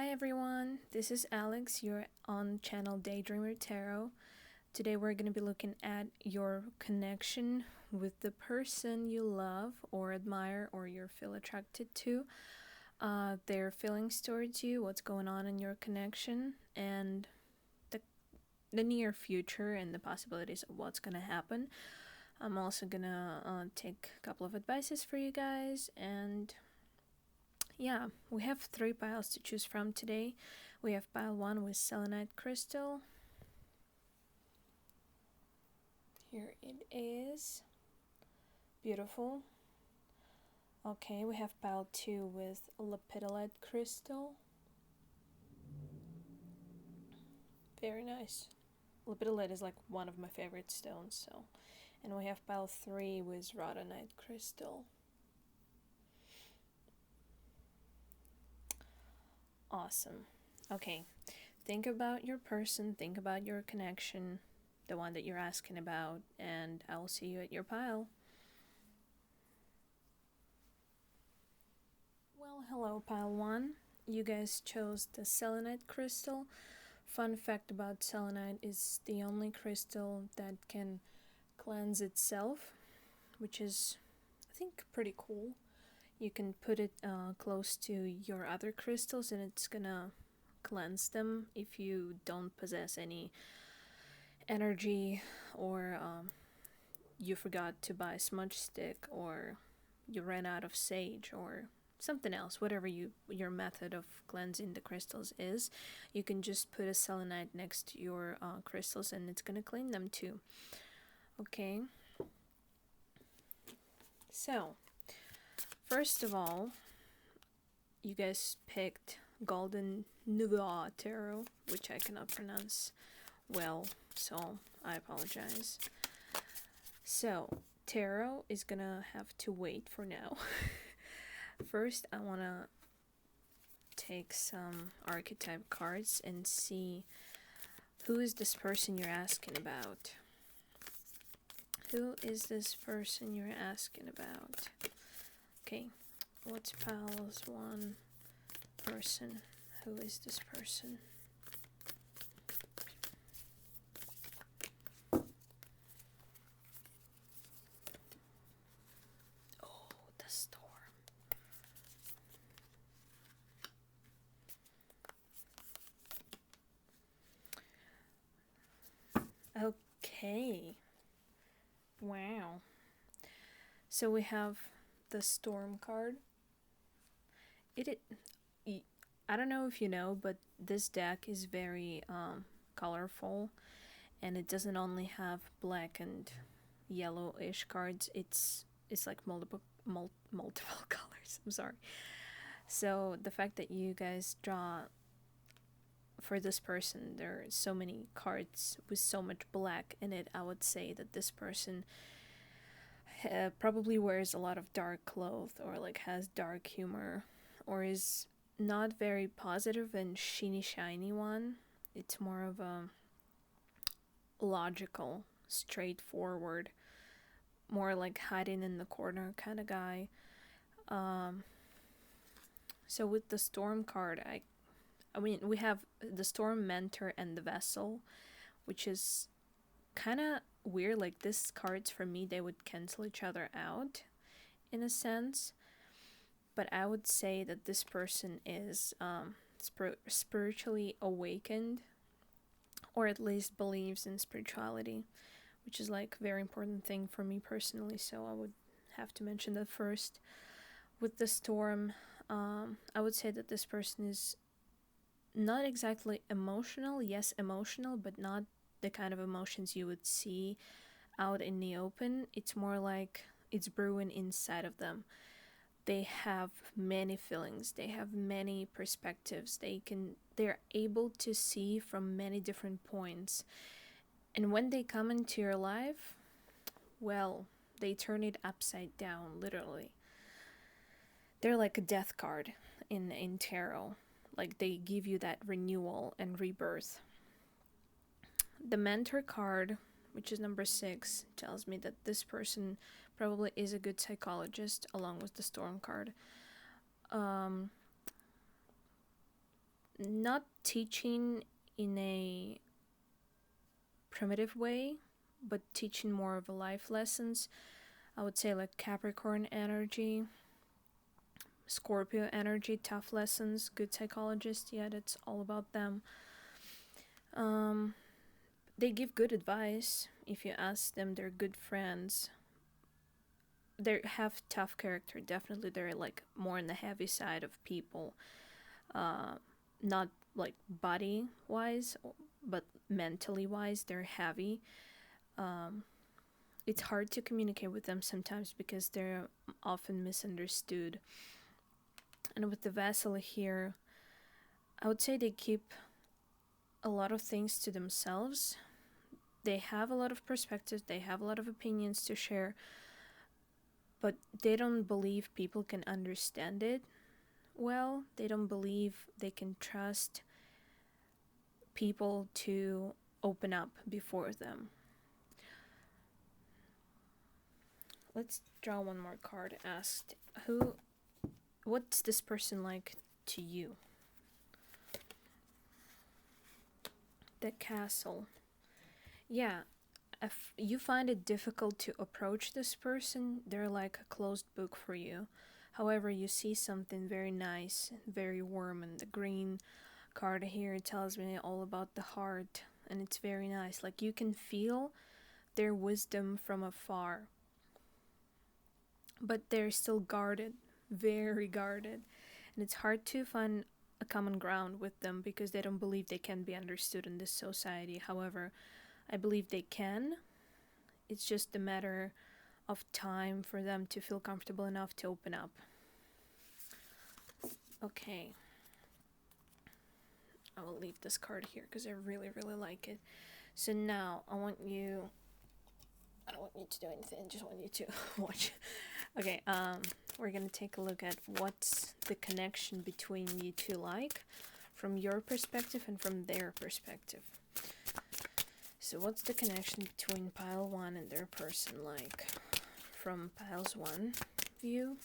Hi everyone, this is Alex. You're on channel Daydreamer Tarot. Today we're going to be looking at your connection with the person you love or admire or you feel attracted to, their feelings towards you, what's going on in your connection, and the near future and the possibilities of what's going to happen. I'm also going to take a couple of advices for you guys, and yeah, we have 3 piles to choose from today. We have pile 1 with Selenite crystal. Here it is. Beautiful. Okay, we have pile 2 with Lepidolite crystal. Very nice. Lepidolite is like one of my favorite stones, so. And we have pile 3 with Rhodonite crystal. Awesome. Okay, think about your person, think about your connection, the one that you're asking about, and I will see you at your pile. Well, hello, pile 1. You guys chose the Selenite crystal. Fun fact about Selenite is the only crystal that can cleanse itself, which is, I think, pretty cool. You can put it close to your other crystals and it's gonna cleanse them if you don't possess any energy, or you forgot to buy a smudge stick, or you ran out of sage, or something else. Whatever your method of cleansing the crystals is, you can just put a selenite next to your crystals and it's gonna clean them too. Okay, so first of all, you guys picked Golden Nouveau Tarot, which I cannot pronounce well, so I apologize. So, tarot is gonna have to wait for now. First, I wanna take some archetype cards and see who is this person you're asking about. Who is this person you're asking about? Okay, what's piles 1 person? Who is this person? Oh, the storm. Okay. Wow. So we have the storm card. I don't know if you know, but this deck is very colorful, and it doesn't only have black and yellowish cards. It's like multiple colors. I'm sorry. So the fact that you guys draw for this person, there are so many cards with so much black in it, I would say that this person probably wears a lot of dark clothes, or like has dark humor, or is not very positive and shiny one. It's more of a logical, straightforward, more like hiding in the corner kind of guy. So with the storm card, I mean, we have the storm mentor and the vessel, which is kind of weird. Like, this cards for me, they would cancel each other out in a sense, but I would say that this person is spiritually awakened, or at least believes in spirituality, which is like a very important thing for me personally, so I would have to mention that first. With the storm, I would say that this person is not exactly emotional. Yes, emotional, but not the kind of emotions you would see out in the open. It's more like it's brewing inside of them. They have many feelings, they have many perspectives, they're able to see from many different points. And when they come into your life, well, they turn it upside down, literally. They're like a death card in tarot. Like, they give you that renewal and rebirth. The mentor card, which is number 6, tells me that this person probably is a good psychologist, along with the storm card. not teaching in a primitive way, but teaching more of a life lessons. I would say like Capricorn energy, Scorpio energy, tough lessons, good psychologist. Yeah, that's all about them. They give good advice if you ask them. They're good friends. They have tough character. Definitely, they're like more on the heavy side of people. Not like body wise, but mentally wise, they're heavy. It's hard to communicate with them sometimes because they're often misunderstood. And with the vessel here, I would say they keep a lot of things to themselves. They have a lot of perspectives, they have a lot of opinions to share, but they don't believe people can understand it well. They don't believe they can trust people to open up before them. Let's draw one more card. Asked, what's this person like to you? The Castle. Yeah, if you find it difficult to approach this person, they're like a closed book for you. However, you see something very nice, very warm, and the green card here tells me all about the heart, and it's very nice. Like you can feel their wisdom from afar, but they're still guarded, very guarded, and it's hard to find a common ground with them because they don't believe they can be understood in this society. However, I believe they can. It's just a matter of time for them to feel comfortable enough to open up. Okay. I will leave this card here because I really, really like it. So now I don't want you to do anything, I just want you to watch. Okay, we're gonna take a look at what's the connection between you two like from your perspective and from their perspective. So what's the connection between pile 1 and their person like from piles 1 view,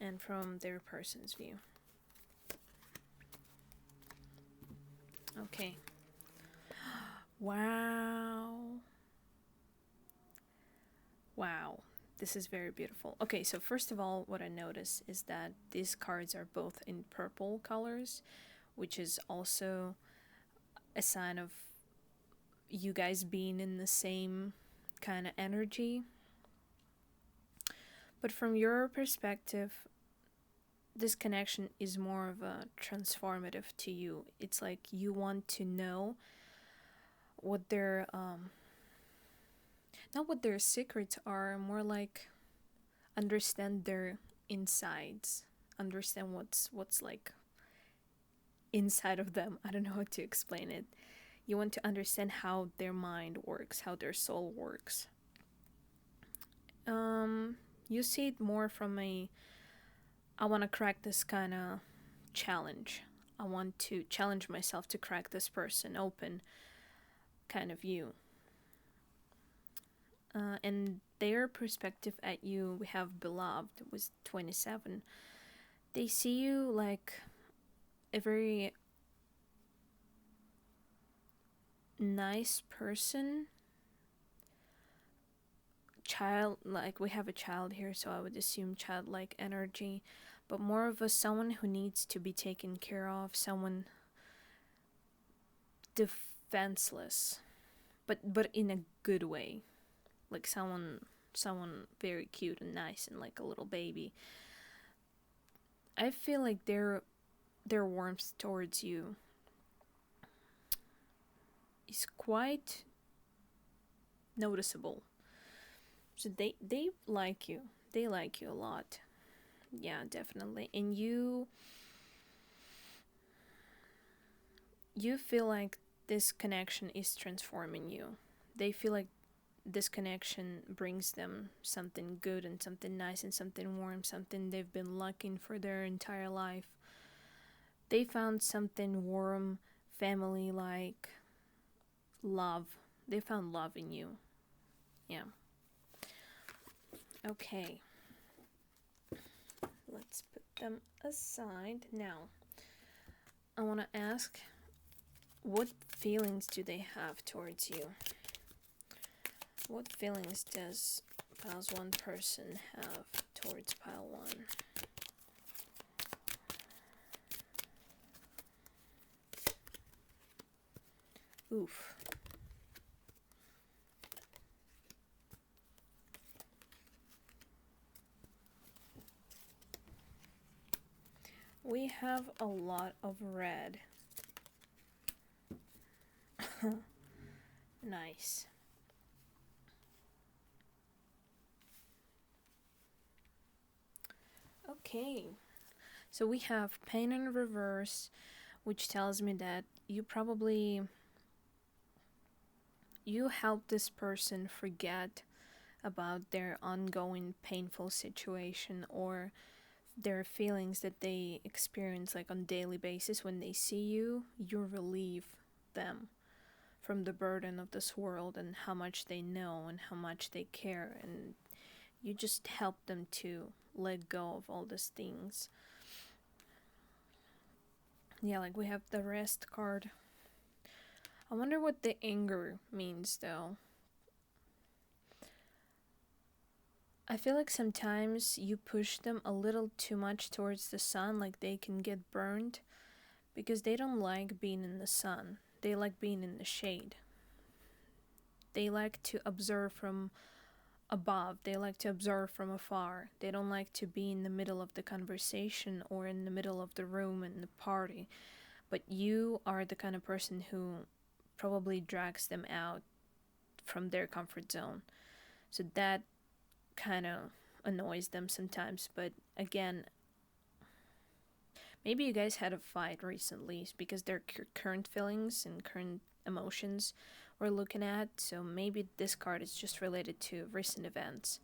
and from their person's view. Okay. Wow. This is very beautiful. Okay, so first of all, what I notice is that these cards are both in purple colors, which is also a sign of you guys being in the same kind of energy. But from your perspective, this connection is more of a transformative to you. It's like you want to know what their not what their secrets are, more like understand their insides, understand what's like inside of them. I don't know how to explain it. You want to understand how their mind works, how their soul works. You see it more from I want to crack this kind of challenge. I want to challenge myself to crack this person open kind of view. And their perspective at you, we have Beloved with 27. They see you like a very nice person. Child, like we have a child here, so I would assume childlike energy, but more of someone who needs to be taken care of, someone defenseless, but in a good way. Like someone very cute and nice and like a little baby. I feel like their warmth towards you is quite noticeable. So they like you. They like you a lot. Yeah, definitely. And you feel like this connection is transforming you. They feel like this connection brings them something good and something nice and something warm, something they've been lacking for their entire life. They found something warm, family-like, love. They found love in you. Yeah. Okay. Let's put them aside. Now, I want to ask, what feelings do they have towards you? What feelings does Piles 1 person have towards Pile 1? Oof. We have a lot of red. Nice. Okay. So we have pain in reverse, which tells me that you help this person forget about their ongoing painful situation or their feelings that they experience like on daily basis. When they see you, you relieve them from the burden of this world and how much they know and how much they care, and you just help them to let go of all these things. Yeah, like we have the rest card. I wonder what the anger means though. I feel like sometimes you push them a little too much towards the sun, like they can get burned, because they don't like being in the sun. They like being in the shade. They like to observe from above. They like to observe from afar. They don't like to be in the middle of the conversation or in the middle of the room in the party. But you are the kind of person who probably drags them out from their comfort zone. So that kind of annoys them sometimes. But again, maybe you guys had a fight recently because their current feelings and current emotions we're looking at. So maybe this card is just related to recent events.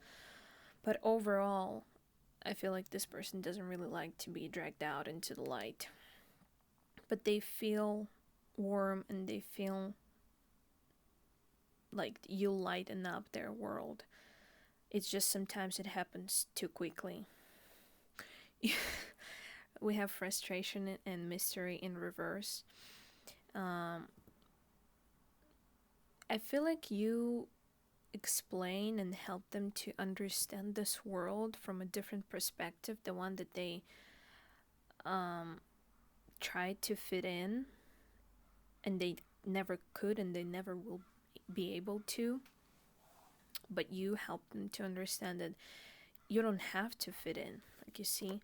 But overall, I feel like this person doesn't really like to be dragged out into the light. But they feel warm and they feel like you lighten up their world. It's just sometimes it happens too quickly. We have frustration and mystery in reverse. I feel like you explain and help them to understand this world from a different perspective, the one that they tried to fit in and they never could and they never will be able to. But you help them to understand that you don't have to fit in. Like you see,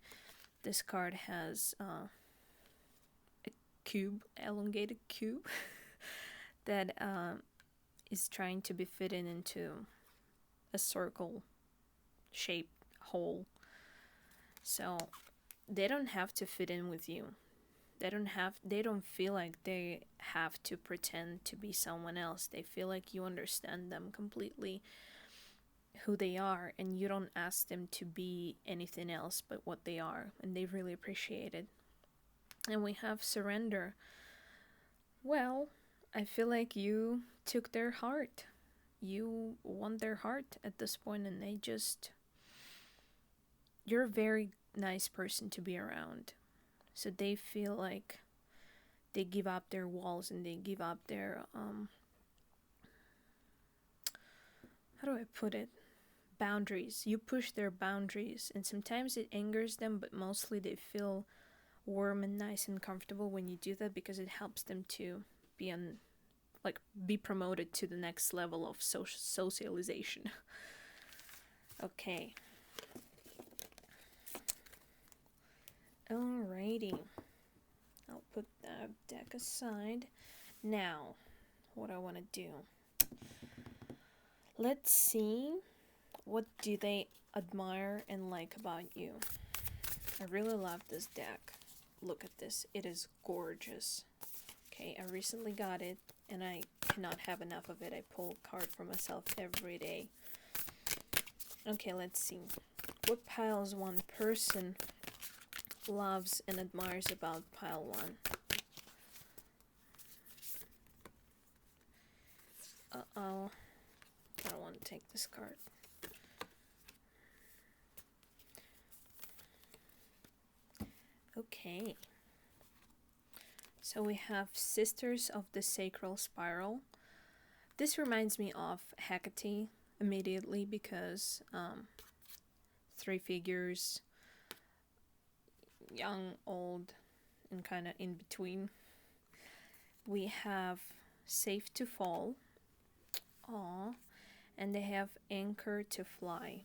this card has a cube, elongated cube, that is trying to be fitted into a circle shaped hole. So they don't have to fit in with you. They don't feel like they have to pretend to be someone else. They feel like you understand them completely, who they are, and you don't ask them to be anything else but what they are, and they really appreciate it. And we have surrender. Well, I feel like you took their heart. You won their heart at this point, and you're a very nice person to be around. So they feel like they give up their walls and they give up their how do I put it? Boundaries. You push their boundaries, and sometimes it angers them, but mostly they feel warm and nice and comfortable when you do that, because it helps them to be promoted to the next level of socialization. Okay. Alrighty. I'll put that deck aside. Now, what I want to do. Let's see. What do they admire and like about you? I really love this deck. Look at this. It is gorgeous. Okay, I recently got it, and I cannot have enough of it. I pull a card for myself every day. Okay, let's see. What piles one person loves and admires about pile 1? Uh-oh. I don't want to take this card. Okay. So we have Sisters of the Sacral Spiral. This reminds me of Hecate immediately because 3 figures, young, old, and kind of in between. We have Safe to Fall. Aww. And they have Anchor to Fly.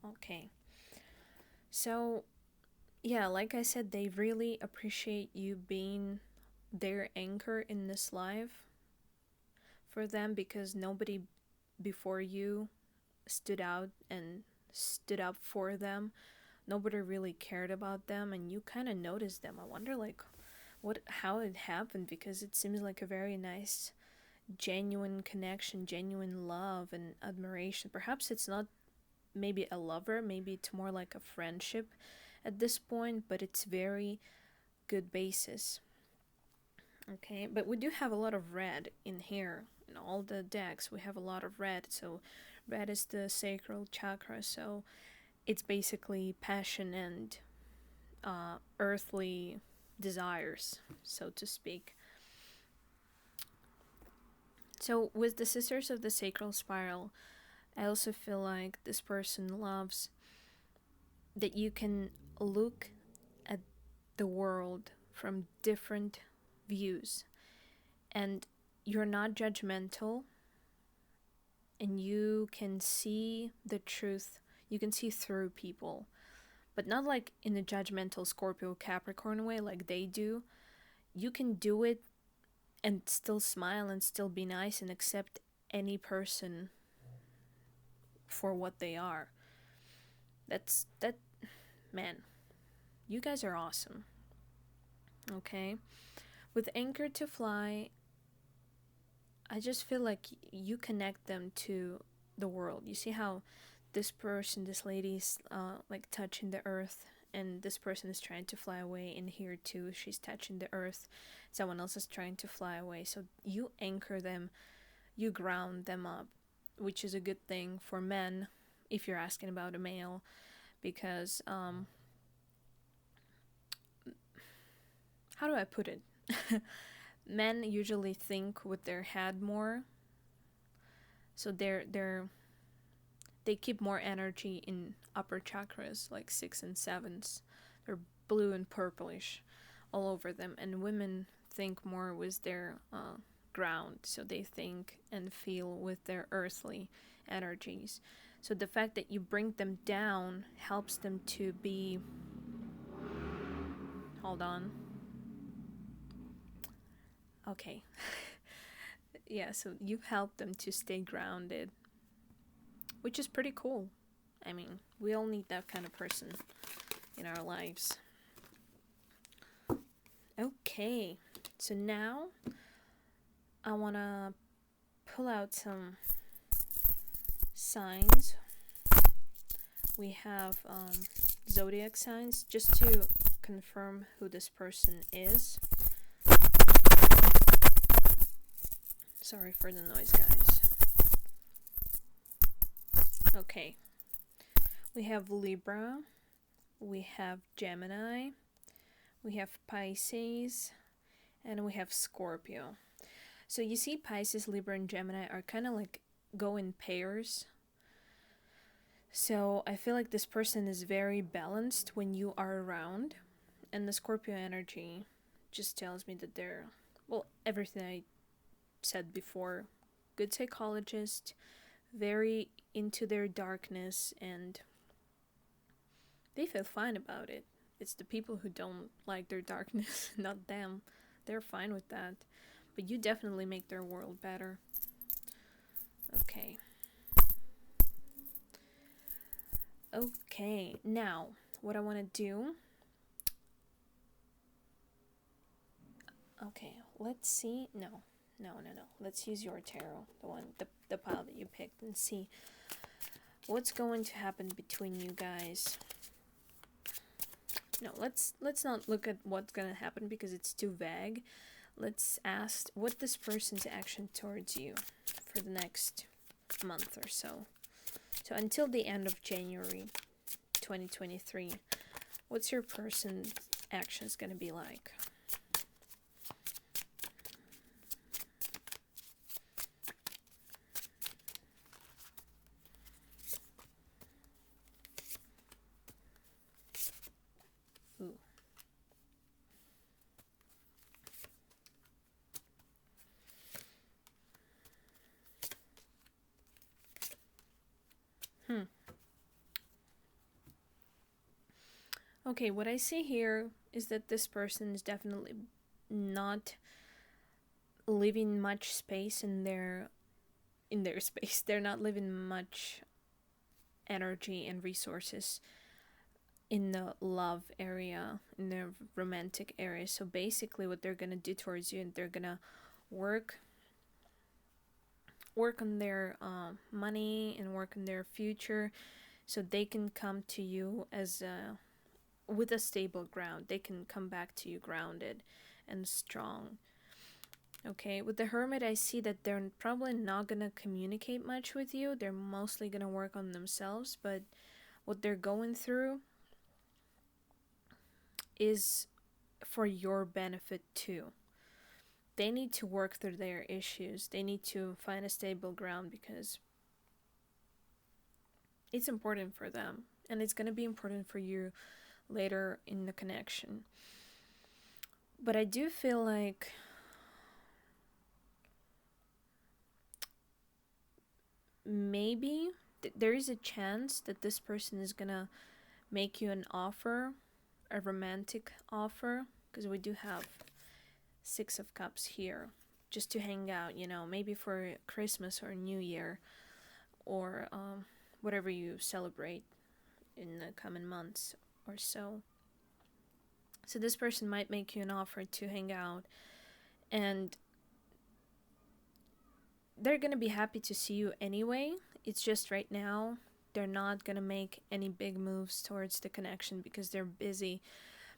Okay. So, yeah, like I said, they really appreciate you being their anchor in this life for them, because nobody before you stood out and stood up for them. Nobody really cared about them, and you kind of noticed them. I wonder, like, how it happened, because it seems like a very nice, genuine connection, genuine love and admiration. Perhaps it's not maybe a lover, maybe it's more like a friendship at this point, but it's very good basis. Okay, but we do have a lot of red in here. In all the decks, we have a lot of red. So red is the sacral chakra, so it's basically passion and earthly desires, so to speak. So with the Sisters of the Sacral Spiral, I also feel like this person loves that you can look at the world from different views, and you're not judgmental, and you can see the truth. You can see through people, but not like in a judgmental Scorpio Capricorn way like they do. You can do it and still smile and still be nice and accept any person for what they are. That man, you guys are awesome. Okay? With Anchor to Fly, I just feel like you connect them to the world. You see how this person, this lady's like touching the earth, and this person is trying to fly away. In here too, she's touching the earth. Someone else is trying to fly away. So you anchor them, you ground them up, which is a good thing for men, if you're asking about a male, because how do I put it? Men usually think with their head more, so they keep more energy in upper chakras like 6 and 7s. They're blue and purplish all over them, and women think more with their ground, so they think and feel with their earthly energies. So the fact that you bring them down helps them to be, hold on, okay. Yeah, so you've helped them to stay grounded, which is pretty cool. I mean, we all need that kind of person in our lives. Okay, so now I want to pull out some signs. We have zodiac signs, just to confirm who this person is. Sorry for the noise, guys. Okay. We have Libra. We have Gemini. We have Pisces. And we have Scorpio. So you see Pisces, Libra, and Gemini are kind of like go in pairs. So I feel like this person is very balanced when you are around. And the Scorpio energy just tells me that they're, well, everything I said before, good psychologist, very into their darkness, and they feel fine about it. It's the people who don't like their darkness, not them. They're fine with that. But you definitely make their world better. Okay. Okay, now, what I want to do... Okay, let's see. No. Let's use your tarot, the pile that you picked, and see what's going to happen between you guys. No, let's not look at what's gonna happen because it's too vague. Let's ask what this person's action towards you for the next month or so. So until the end of January 2023. What's your person's actions gonna be like? Ooh. Okay, what I see here is that this person is definitely not leaving much space in their space. They're not leaving much energy and resources in the love area, in the romantic area. So basically what they're gonna do towards you, and they're gonna work on their money and work on their future, so they can come to you as with a stable ground. They can come back to you grounded and strong. Okay, with the Hermit, I see that they're probably not gonna communicate much with you. They're mostly gonna work on themselves, but what they're going through is for your benefit too. They need to work through their issues. They need to find a stable ground because it's important for them, and it's going to be important for you later in the connection. But I do feel like maybe there is a chance that this person is going to make you an offer, a romantic offer, because we do have Six of Cups here, just to hang out, you know, maybe for Christmas or New Year, or whatever you celebrate in the coming months or so. So this person might make you an offer to hang out, and they're gonna be happy to see you anyway. It's just right now they're not gonna make any big moves towards the connection because they're busy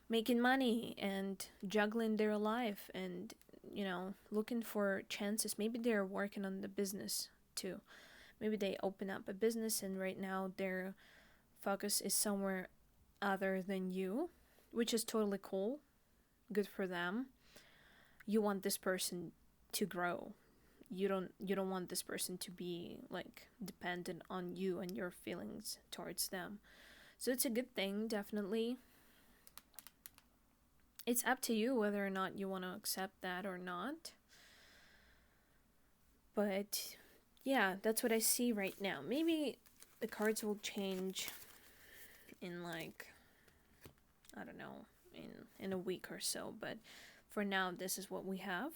making money and juggling their life and, you know, looking for chances. Maybe they're working on the business too. Maybe they open up a business and right now their focus is somewhere other than you, which is totally cool. Good for them. You want this person to grow. You don't want this person to be like dependent on you and your feelings towards them. So it's a good thing, definitely. It's up to you whether or not you want to accept that or not. But yeah, that's what I see right now. Maybe the cards will change in like, I don't know, in a week or so. But for now, this is what we have.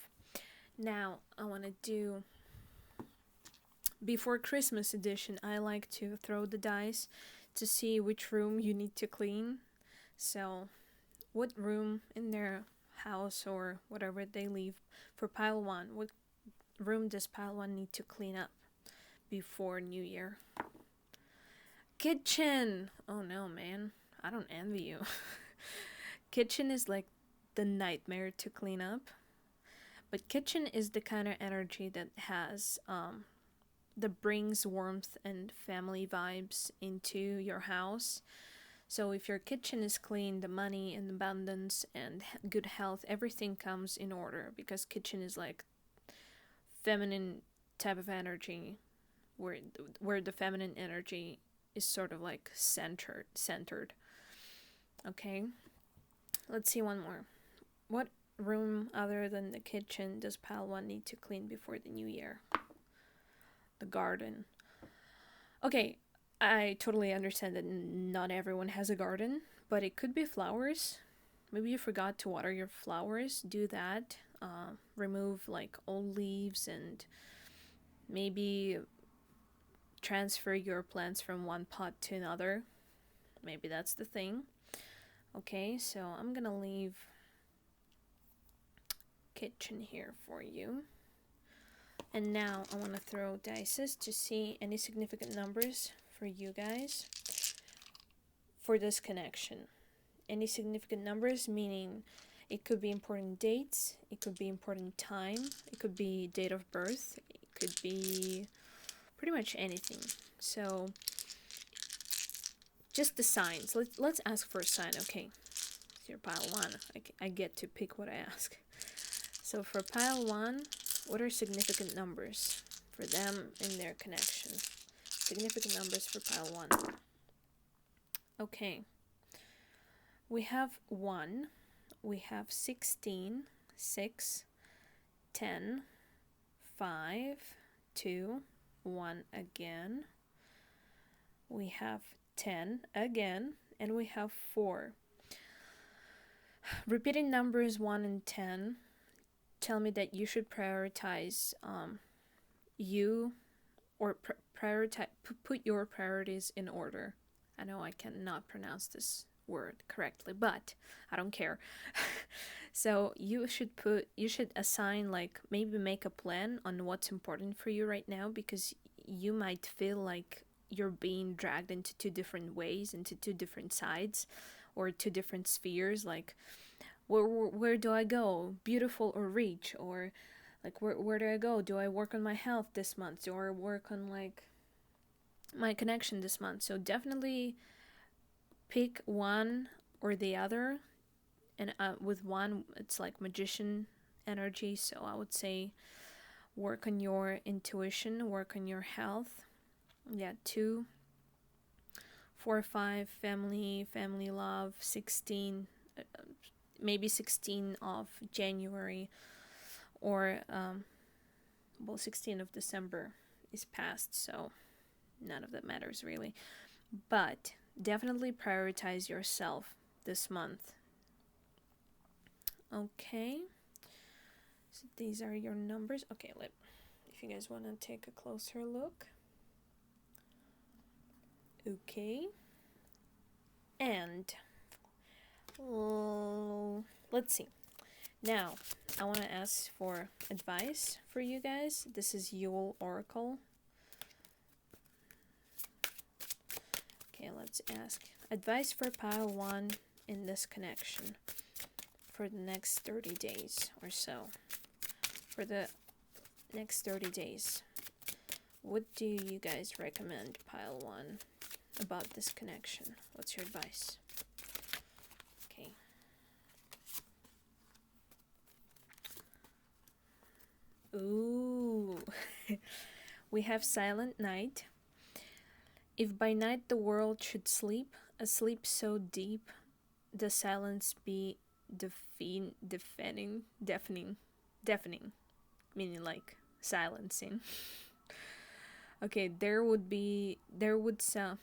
Now, I want to do, before Christmas edition, I like to throw the dice to see which room you need to clean. So what room in their house or whatever they leave for pile 1, what room does pile 1 need to clean up before New Year? Kitchen! Oh no, man. I don't envy you. Kitchen is like the nightmare to clean up. But kitchen is the kind of energy that has, that brings warmth and family vibes into your house. So if your kitchen is clean, the money and abundance and good health, everything comes in order, because kitchen is like feminine type of energy, where the feminine energy is sort of like centered. Okay, let's see one more. What room other than the kitchen does pile 1 need to clean before the new year? The garden. Okay, I totally understand that not everyone has a garden, but it could be flowers. Maybe you forgot to water your flowers. Do that. Remove like old leaves and maybe transfer your plants from one pot to another. Maybe that's the thing. Okay, so I'm gonna leave kitchen here for you. And now I want to throw dice to see any significant numbers for you guys for this connection. Any significant numbers, meaning it could be important dates, it could be important time, it could be date of birth, it could be pretty much anything. So just the signs. Let's ask for a sign. Okay, your pile 1. I get to pick what I ask. So for pile 1, what are significant numbers for them in their connection? Significant numbers for pile 1. Okay. We have 1. We have 16, 6, 10, 5, 2, 1 again. We have 10 again, and we have 4. Repeating numbers 1 and 10 tell me that you should prioritize you, or prioritize, put your priorities in order. I know I cannot pronounce this word correctly, but I don't care. So you should assign, like, maybe make a plan on what's important for you right now, because you might feel like you're being dragged into 2 different ways, into 2 different sides, or 2 different spheres. Like, where do I go? Beautiful or rich? Or like, where do I go? Do I work on my health this month, or work on like my connection this month? So definitely pick one or the other. And with 1, it's like magician energy, so I would say work on your intuition, work on your health. Yeah, 2, 4, 5, family love. 16, maybe 16 of January, or 16 of December is past, so none of that matters really. But definitely prioritize yourself this month. Okay, so these are your numbers. Okay, if you guys want to take a closer look. Okay, and let's see. Now, I want to ask for advice for you guys. This is Yule Oracle. Okay, let's ask advice for pile 1 in this connection for the next 30 days or so. For the next 30 days, what do you guys recommend, pile 1, about this connection? What's your advice? Okay. Ooh. We have Silent Night. If by night the world should sleep, a sleep so deep, the silence be deafening, meaning like silencing. Okay, there would sound.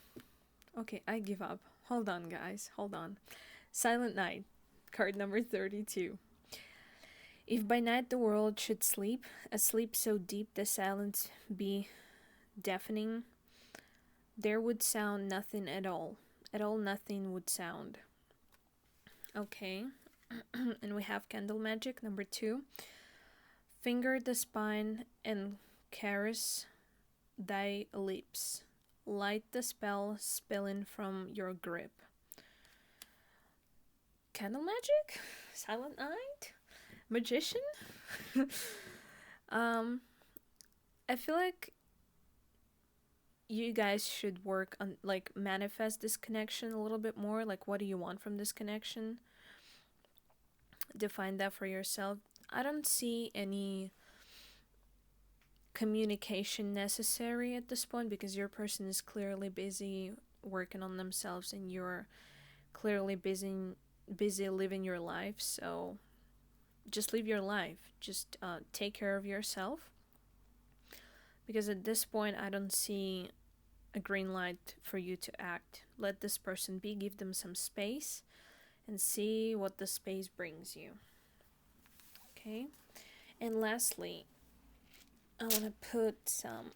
Okay, I give up. Hold on, guys. Hold on. Silent Night, card number 32. If by night the world should sleep, a sleep so deep the silence be deafening, there would sound nothing at all. At all nothing would sound. Okay. And we have Candle Magic number 2. Finger the spine and caress thy lips. Light the spell spilling from your grip. Candle Magic? Silent Night? Magician? I feel like you guys should work on, like, manifest this connection a little bit more. Like, what do you want from this connection? Define that for yourself. I don't see any communication necessary at this point, because your person is clearly busy working on themselves, and you're clearly busy living your life. So just live your life. Just take care of yourself, because at this point I don't see a green light for you to act. Let this person be, give them some space, and see what the space brings you. Okay, and lastly, I want to put some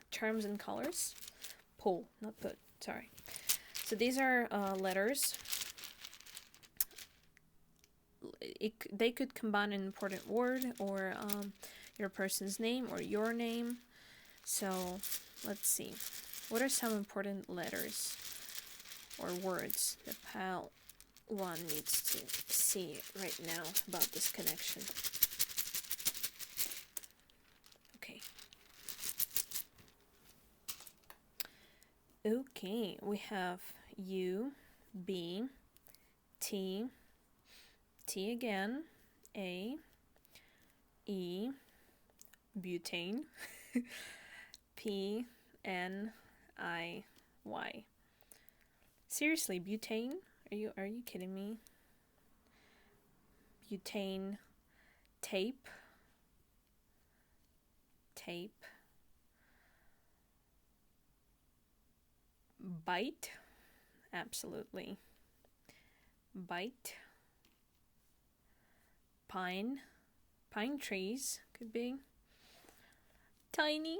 terms and colors. Pull, not put, sorry. So these are letters. They could combine an important word, or your person's name, or your name. So let's see. What are some important letters or words that pile 1 needs to see right now about this connection? Okay. Okay, we have U, B, T, T again, A, E, butane, P, N, I, Y. Seriously, butane? Are you kidding me? Butane, tape, bite, absolutely, bite, pine trees could be, tiny,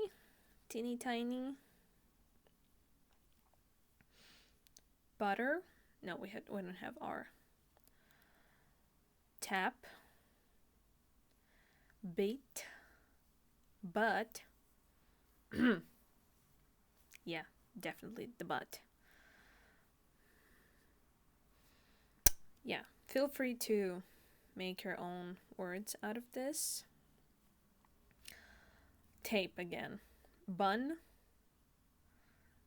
teeny tiny, butter, no, we don't have R, tap, bait, butt, yeah, definitely the butt. Yeah, feel free to make your own words out of this. Tape again. Bun.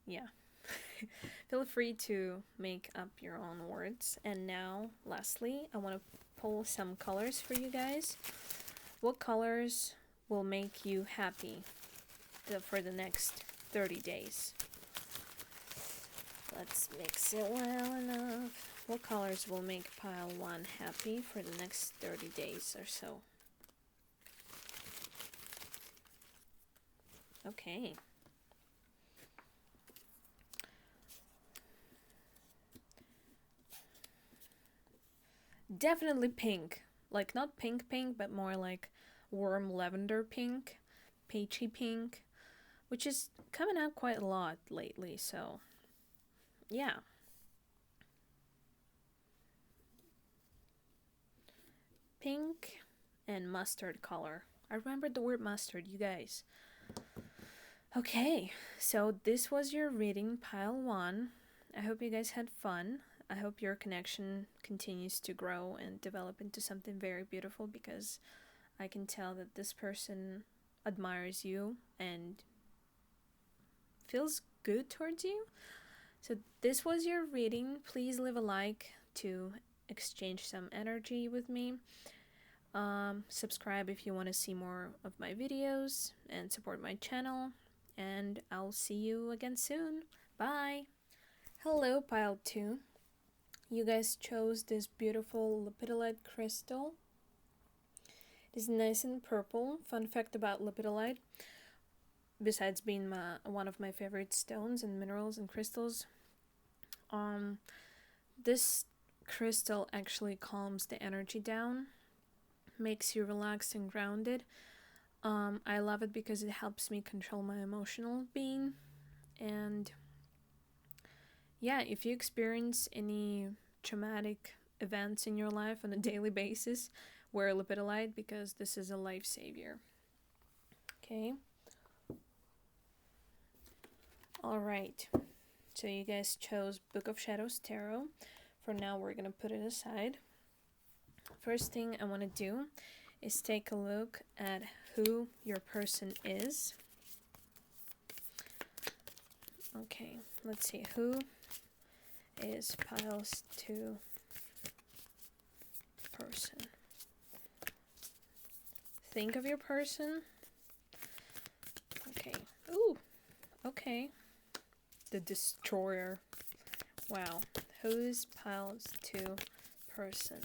Yeah. Feel free to make up your own words. And now, lastly, I want to pull some colors for you guys. What colors will make you happy for the next 30 days? Let's mix it well enough. What colors will make pile 1 happy for the next 30 days or so? Okay. Definitely pink. Like, not pink, but more like warm lavender pink, peachy pink, which is coming out quite a lot lately, so yeah. Pink and mustard color. I remembered the word mustard, you guys. Okay, so this was your reading, pile 1. I hope you guys had fun. I hope your connection continues to grow and develop into something very beautiful, because I can tell that this person admires you and feels good towards you. So this was your reading. Please leave a like to exchange some energy with me. Subscribe if you want to see more of my videos and support my channel. And I'll see you again soon. Bye! Hello, pile 2. You guys chose this beautiful lepidolite crystal. It is nice and purple. Fun fact about lepidolite, besides being one of my favorite stones and minerals and crystals, this crystal actually calms the energy down, makes you relaxed and grounded. I love it because it helps me control my emotional being. And yeah, if you experience any traumatic events in your life on a daily basis, wear lepidolite, because this is a life savior. Okay. Alright. So you guys chose Book of Shadows Tarot. For now, we're gonna put it aside. First thing I want to do is take a look at who your person is. Okay, let's see. Who is piles 2 person? Think of your person. Okay. Ooh. Okay. The Destroyer. Wow. Who's piles 2 person?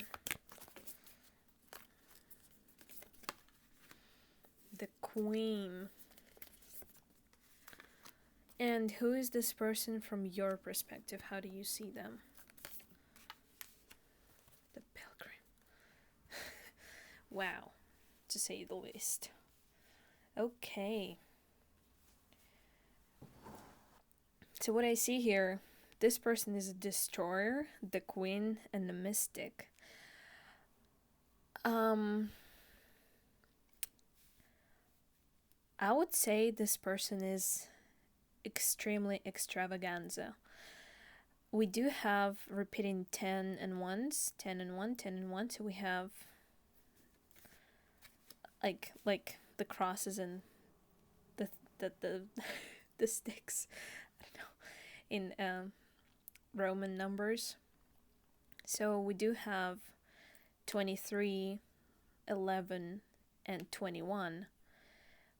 The Queen. And who is this person from your perspective? How do you see them? The Pilgrim. Wow, to say the least. Okay. So what I see here, this person is a destroyer, the Queen, and the Mystic. I would say this person is extremely extravaganza. We do have repeating 10 and 1s, 10 and 1, 10 and 1, so we have like the crosses and the the sticks, I don't know, in Roman numbers. So we do have 23, 11, and 21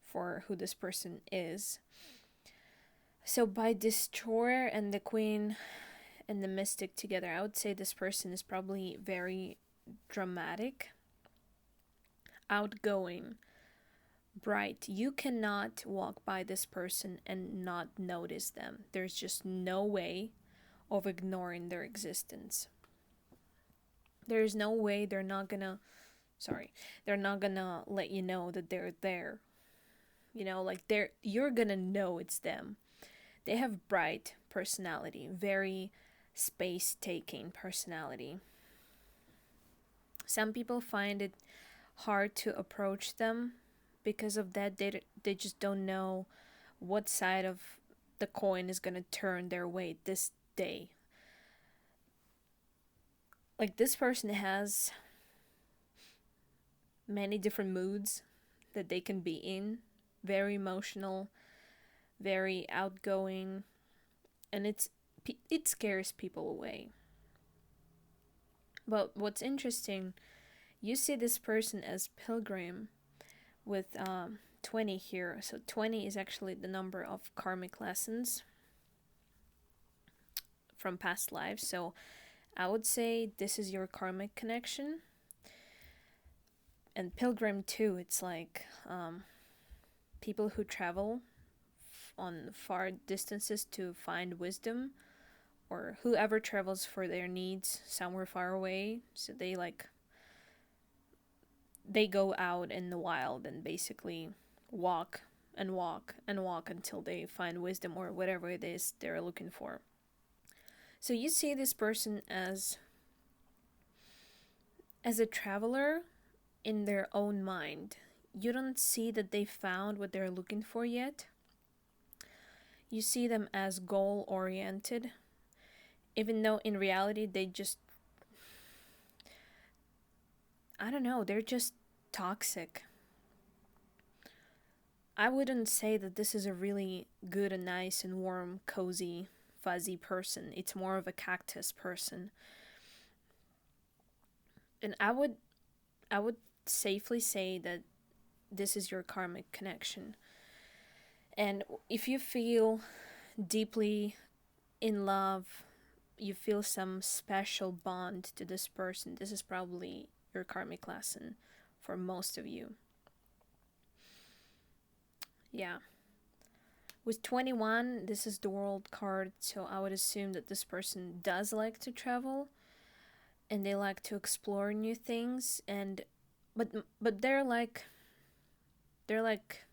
for who this person is. So by Destroyer and the Queen and the Mystic together, I would say this person is probably very dramatic, outgoing, bright. You cannot walk by this person and not notice them. There's just no way of ignoring their existence. There's no way they're not gonna let you know that they're there. Like you're gonna know it's them. They have bright personality, very space-taking personality. Some people find it hard to approach them because of that. They just don't know what side of the coin is gonna turn their way this day. Like, this person has many different moods that they can be in. Very emotional, very outgoing, and it scares people away. But what's interesting, you see this person as pilgrim with 20 here. So 20 is actually the number of karmic lessons from past lives. So I would say this is your karmic connection. And pilgrim too, it's like people who travel on far distances to find wisdom, or whoever travels for their needs somewhere far away. So they go out in the wild and basically walk and walk and walk until they find wisdom or whatever it is they're looking for. So you see this person as a traveler in their own mind. You don't see that they found what they're looking for yet. You see them as goal-oriented, even though in reality they just, I don't know, they're just toxic. I wouldn't say that this is a really good and nice and warm, cozy, fuzzy person. It's more of a cactus person. And I would safely say that this is your karmic connection. And if you feel deeply in love, you feel some special bond to this person, this is probably your karmic lesson for most of you. Yeah. With 21, this is the World card, so I would assume that this person does like to travel and they like to explore new things, and but they're like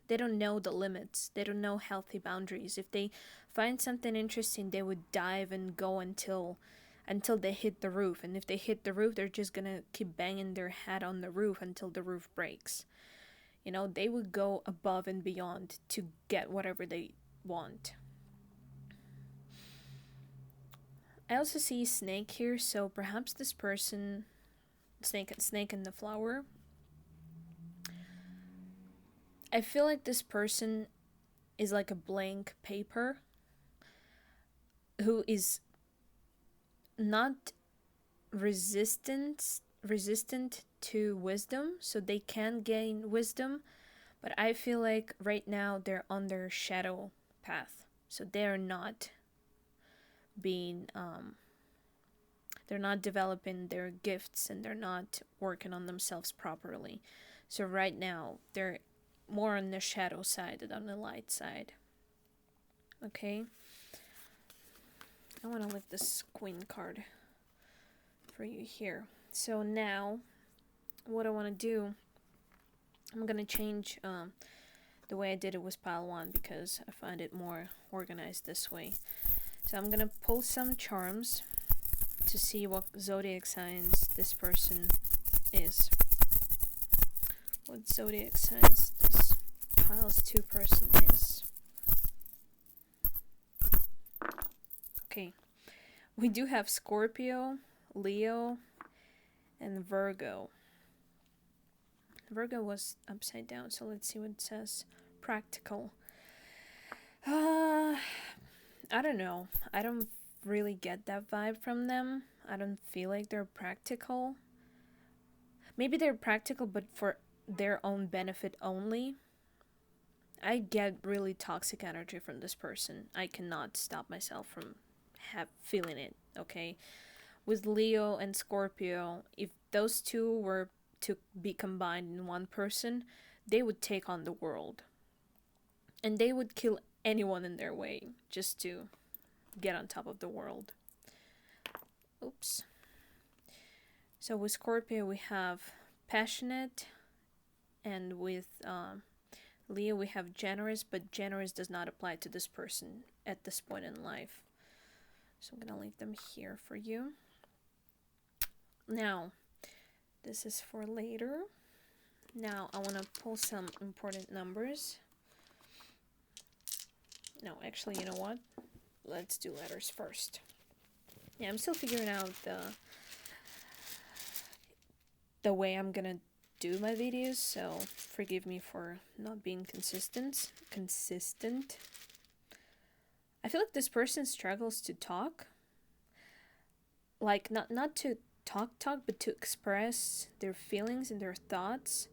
they don't know the limits. They don't know healthy boundaries. If they find something interesting, they would dive and go until they hit the roof. And if they hit the roof, they're just gonna keep banging their head on the roof until the roof breaks. They would go above and beyond to get whatever they want. I also see snake here, so perhaps this person, snake in the flower. I feel like this person is like a blank paper who is not resistant to wisdom, so they can gain wisdom, but I feel like right now they're on their shadow path, so they're not developing their gifts, and they're not working on themselves properly. So right now they're more on the shadow side than on the light side. Okay, I want to lift this queen card for you here. So now what I want to do, I'm going to change the way I did it with pile 1 because I find it more organized this way. So I'm going to pull some charms to see what zodiac signs this person is. What zodiac signs this piles 2 person is. Okay, we do have Scorpio, Leo, and Virgo. Virgo was upside down, so let's see what it says. Practical. I don't know. I don't really get that vibe from them. I don't feel like they're practical. Maybe they're practical, but for their own benefit only. I get really toxic energy from this person. I cannot stop myself from feeling it, okay? With Leo and Scorpio, if those two were to be combined in one person, they would take on the world. And they would kill anyone in their way just to get on top of the world. Oops. So with Scorpio, we have passionate, and with Leo, we have generous, but generous does not apply to this person at this point in life. So I'm gonna leave them here for you. Now, this is for later. Now, I want to pull some important numbers. No, actually, you know what? Let's do letters first. Yeah, I'm still figuring out the way I'm gonna do my videos, so forgive me for not being consistent. I feel like this person struggles to talk. Like, not to talk, but to express their feelings and their thoughts.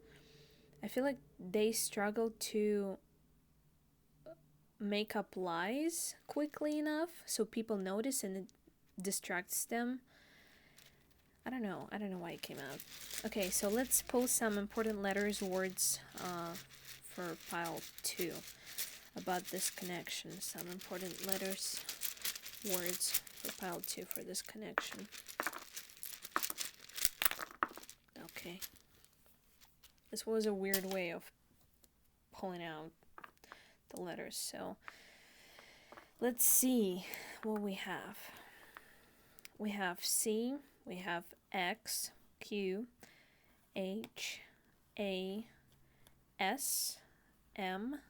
I feel like they struggle to make up lies quickly enough so people notice and it distracts them. I don't know why it came out. Okay, so let's pull some important letters, words for pile 2 about this connection. Some important letters, words for pile 2 for this connection. Okay. This was a weird way of pulling out the letters, so let's see what we have. We have C, we have X, Q, H, A, S, M,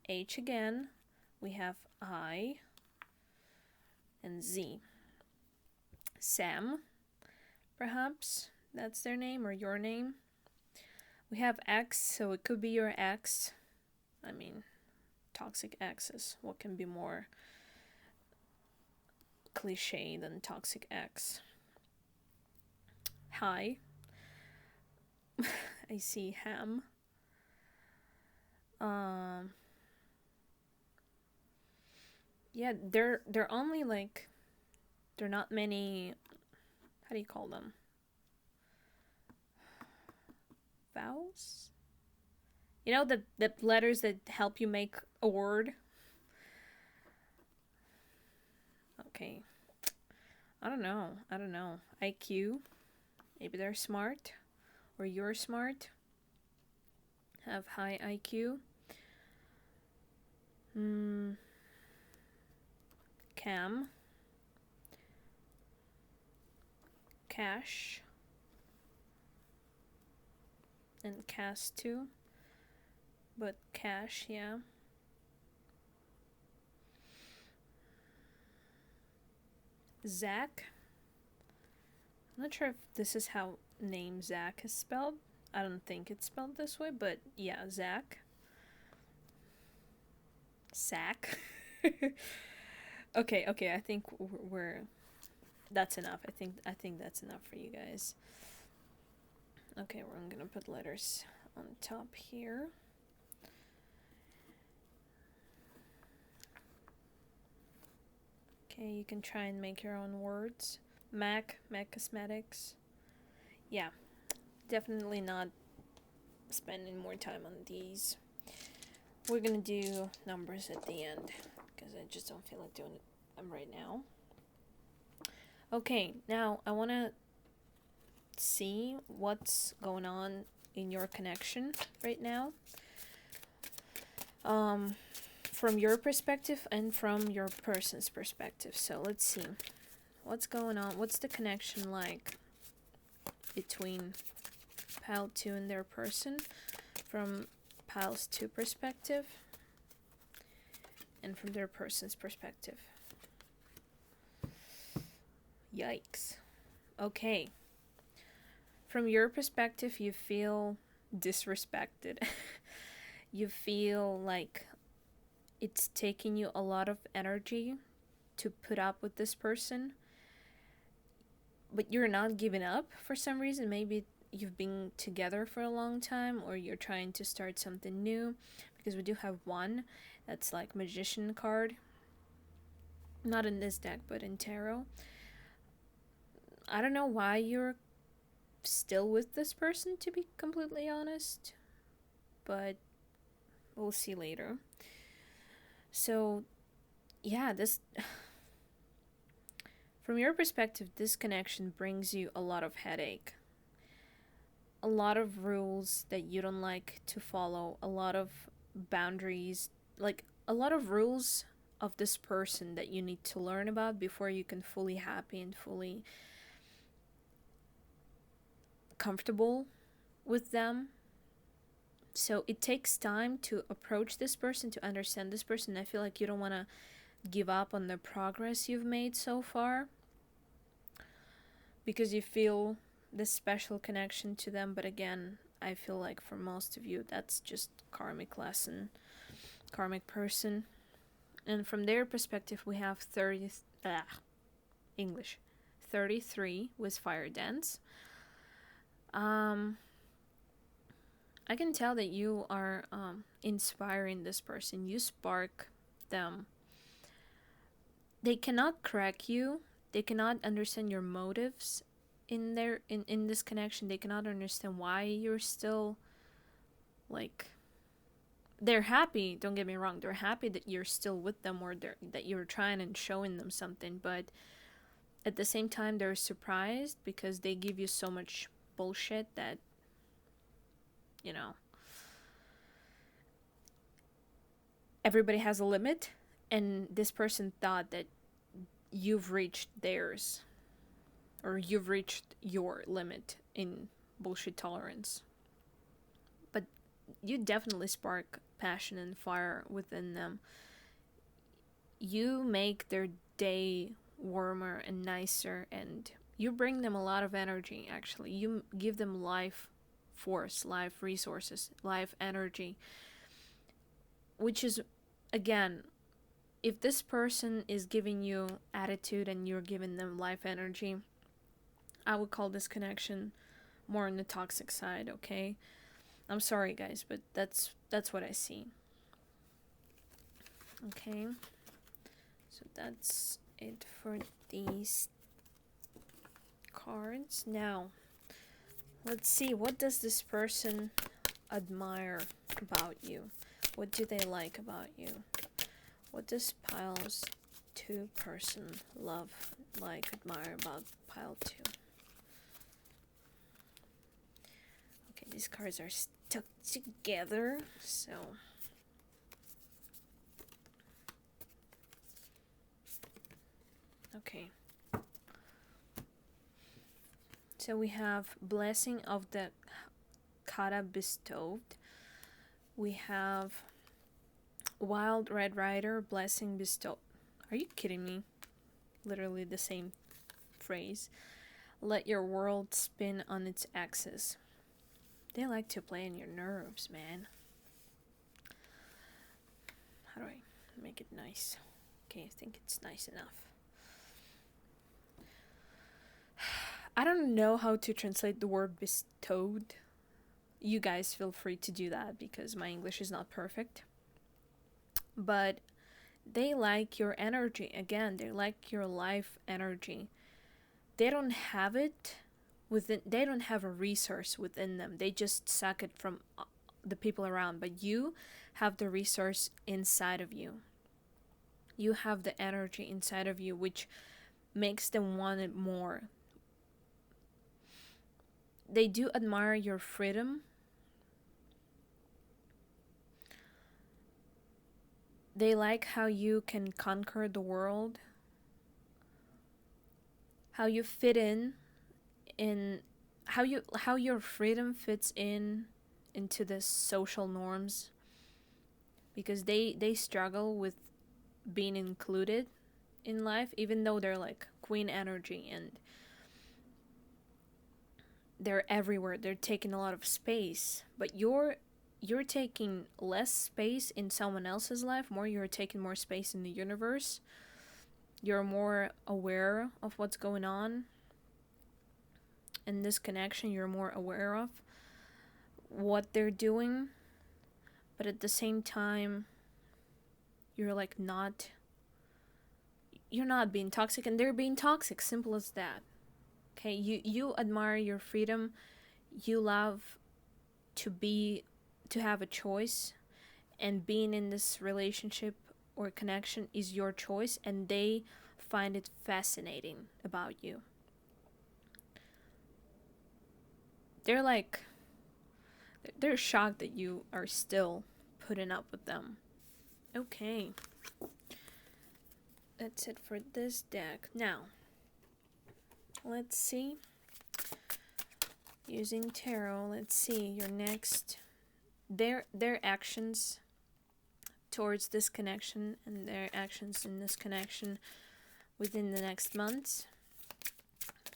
H again, we have I, and Z. Sam, perhaps that's their name or your name. We have X, so it could be your ex. I mean, toxic exes. What can be more cliche than toxic ex? Hi. I see ham. Yeah, they're only like, they're not many, how do you call them? Vowels? You know, the letters that help you make a word? Okay. I don't know. IQ. Maybe they're smart. Or you're smart. Have high IQ. Cam. Cash. And cast too. But cash, yeah. Zach. I'm not sure if this is how name Zach is spelled. I don't think it's spelled this way, but yeah, Zach. Sack. Okay, I think we're that's enough. I think that's enough for you guys. Okay, I'm gonna put letters on top here. Okay, you can try and make your own words. Mac Cosmetics. Yeah, definitely not spending more time on these. We're gonna do numbers at the end because I just don't feel like doing them right now. Okay, now I want to see what's going on in your connection right now. From your perspective and from your person's perspective. So let's see. What's going on? What's the connection like between pile 2 and their person from pile's 2 perspective and from their person's perspective? Yikes. Okay. From your perspective, you feel disrespected. You feel like it's taking you a lot of energy to put up with this person, but you're not giving up for some reason. Maybe you've been together for a long time, or you're trying to start something new, because we do have one that's like magician card, not in this deck but in tarot. I don't know why you're still with this person, to be completely honest, but we'll see later. So yeah, this from your perspective, this connection brings you a lot of headache, a lot of rules that you don't like to follow, a lot of boundaries, like a lot of rules of this person that you need to learn about before you can fully happy and fully comfortable with them. So it takes time to approach this person, to understand this person. I feel like you don't want to give up on the progress you've made so far, because you feel this special connection to them. But again, I feel like for most of you, that's just karmic lesson, karmic person. And from their perspective, we have 33 with fire dance. I can tell that you are inspiring this person. You spark them. They cannot correct you. They cannot understand your motives in this connection. They cannot understand why you're still like, they're happy, don't get me wrong, they're happy that you're still with them, or that you're trying and showing them something, but at the same time they're surprised because they give you so much bullshit that, you know, everybody has a limit, and this person thought that you've reached theirs, or you've reached your limit in bullshit tolerance. But you definitely spark passion and fire within them. You make their day warmer and nicer, and you bring them a lot of energy. Actually, you give them life force, life resources, life energy, which is, again, if this person is giving you attitude and you're giving them life energy, I would call this connection more on the toxic side, okay? I'm sorry, guys, but that's what I see. Okay, so that's it for these cards. Now, let's see, what does this person admire about you? What do they like about you? What does piles 2 person love, like, admire about pile 2? Okay, these cards are stuck together, so okay. So we have blessing of the Kata bestowed. We have Wild Red Rider, blessing bestowed. Are you kidding me? Literally the same phrase. Let your world spin on its axis. They like to play on your nerves, man. How do I make it nice? Okay, I think it's nice enough. I don't know how to translate the word bestowed. You guys feel free to do that, because my English is not perfect. But they like your energy. Again, they like your life energy. They don't have it within, they don't have a resource within them. They just suck it from the people around. But you have the resource inside of you. You have the energy inside of you, which makes them want it more. They do admire your freedom. They like how you can conquer the world, how you fit in how your freedom fits into the social norms, because they struggle with being included in life, even though they're like queen energy and they're everywhere. They're taking a lot of space, but you're taking less space in someone else's life, you're taking more space in the universe. You're more aware of what's going on in this connection. You're more aware of what they're doing, but at the same time, you're like you're not being toxic, and they're being toxic. Simple as that. Okay, you admire your freedom. You love to have a choice, and being in this relationship or connection is your choice, and they find it fascinating about you. They're like, they're shocked that you are still putting up with them. Okay, that's it for this deck. Now, let's see. Using tarot, let's see your next, their actions towards this connection and their actions in this connection within the next months.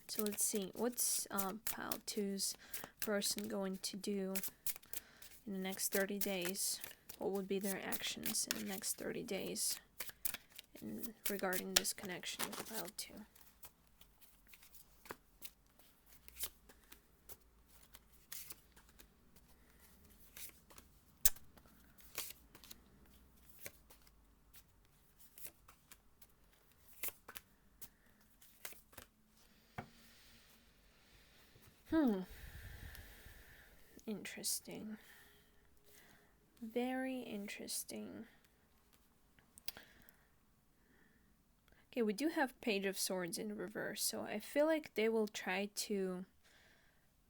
So let's see, what's Pile 2's person going to do in the next 30 days? What would be their actions in the next 30 days regarding this connection with Pile 2? Interesting. Very interesting. Okay, we do have Page of Swords in reverse, so I feel like they will try to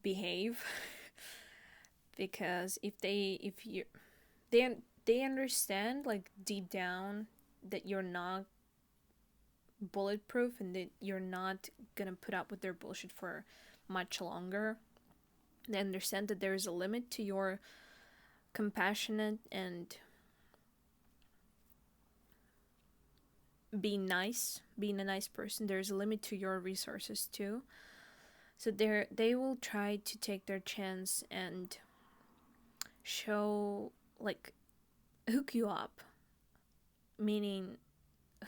behave because they understand, like, deep down that you're not bulletproof and that you're not gonna put up with their bullshit for much longer. They understand that there is a limit to your compassionate and being a nice person. There's a limit to your resources too. So they will try to take their chance and show, like, hook you up, meaning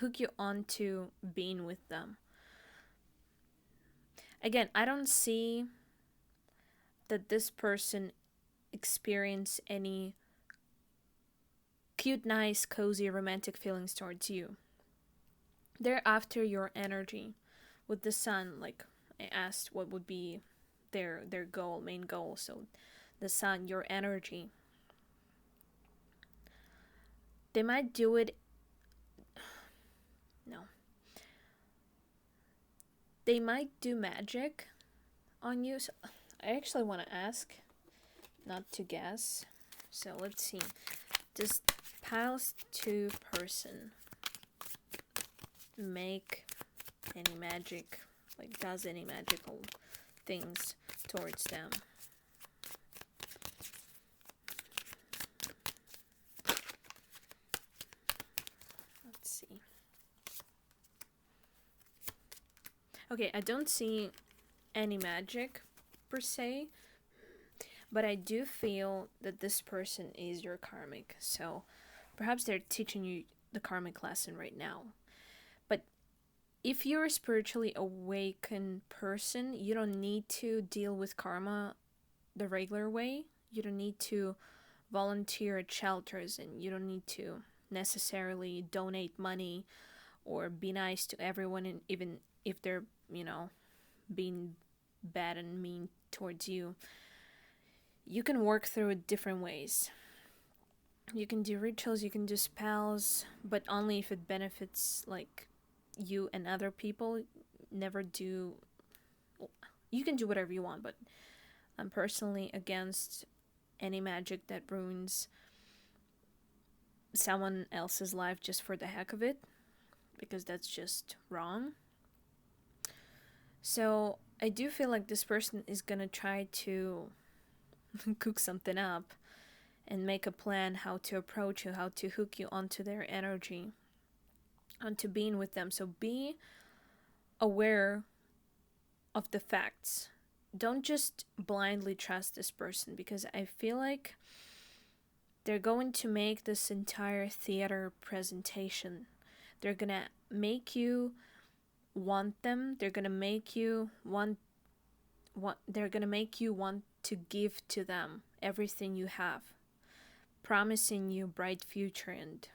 hook you onto being with them. Again, I don't see that this person experience any cute, nice, cozy, romantic feelings towards you. They're after your energy. With the sun, like I asked, what would be their goal, main goal? So the sun, your energy. They might do it. No. They might do magic on you. So I actually want to ask, not to guess. So let's see. Does Piles 2 person make any magic, like does any magical things towards them? Let's see. Okay, I don't see any magic per se, but I do feel that this person is your karmic, so perhaps they're teaching you the karmic lesson right now. But if you're a spiritually awakened person, you don't need to deal with karma the regular way. You don't need to volunteer at shelters, and you don't need to necessarily donate money or be nice to everyone, and even if they're, being bad and mean towards you. You can work through it different ways. You can do rituals, you can do spells, but only if it benefits, like, you and other people. Never do... You can do whatever you want, but I'm personally against any magic that ruins someone else's life just for the heck of it, because that's just wrong. So I do feel like this person is gonna try to cook something up and make a plan how to approach you, how to hook you onto their energy, onto being with them. So be aware of the facts. Don't just blindly trust this person, because I feel like they're going to make this entire theater presentation. They're gonna make you want them. They're gonna make you want they're gonna make you want to give to them everything you have, promising you bright future and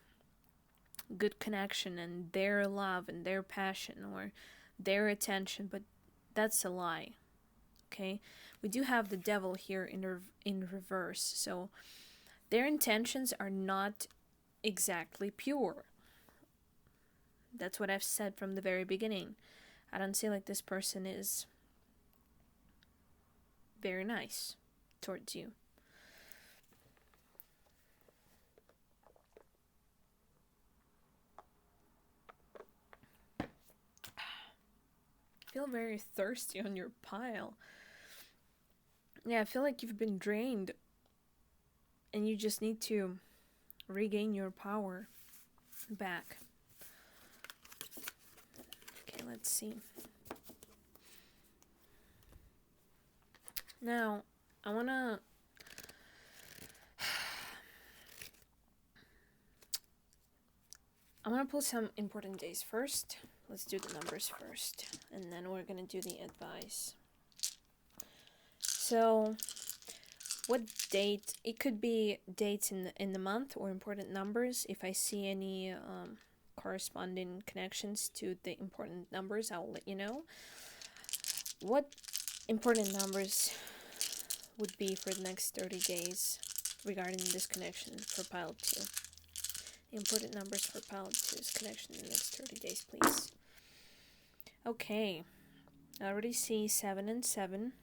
good connection and their love and their passion or their attention, but that's a lie. Okay, we do have the devil here in reverse, so their intentions are not exactly pure. That's what I've said from the very beginning. I don't see like this person is very nice towards you. I feel very thirsty on your pile. Yeah, I feel like you've been drained and you just need to regain your power back. Okay, let's see. Now, I want to pull some important days first. Let's do the numbers first, and then we're going to do the advice. So, what date? It could be dates in the month or important numbers. If I see any corresponding connections to the important numbers, I will let you know. What important numbers would be for the next 30 days regarding this connection for pile 2? Important numbers for pile 2's connection in the next 30 days, please. Okay, I already see 7 and 7,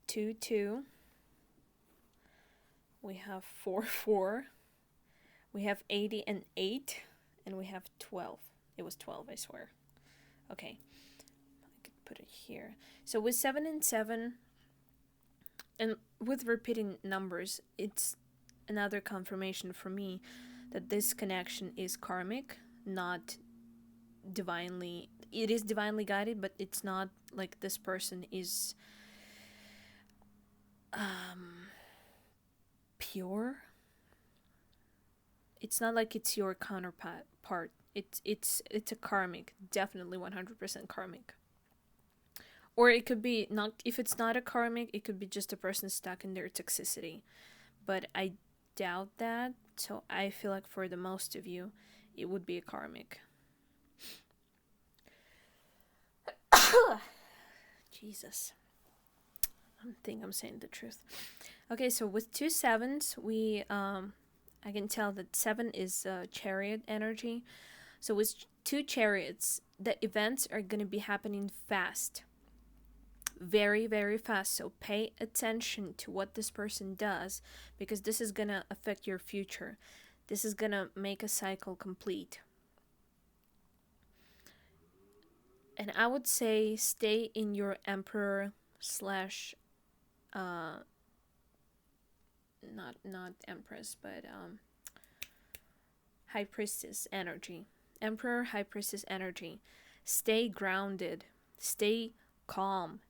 2, 2. We have 4, 4. We have 80 and 8, and we have 12. It was 12, I swear. Okay, I could put it here. So with 7 and 7, and with repeating numbers, it's another confirmation for me that this connection is karmic, not divinely. It is divinely guided, but it's not like this person is pure. It's not like it's your counterpart. It's a karmic, definitely 100% karmic. Or it could be not. If it's not a karmic, it could be just a person stuck in their toxicity. But I doubt that. So I feel like for the most of you, it would be a karmic. Jesus. I think I'm saying the truth. Okay, so with 2 7s, I can tell that 7 is chariot energy. So with 2 chariots, the events are going to be happening fast. Very, very fast. So pay attention to what this person does, because this is going to affect your future. This is going to make a cycle complete. And I would say stay in your emperor slash not empress, but high priestess energy. Emperor, high priestess energy. Stay grounded. Stay calm.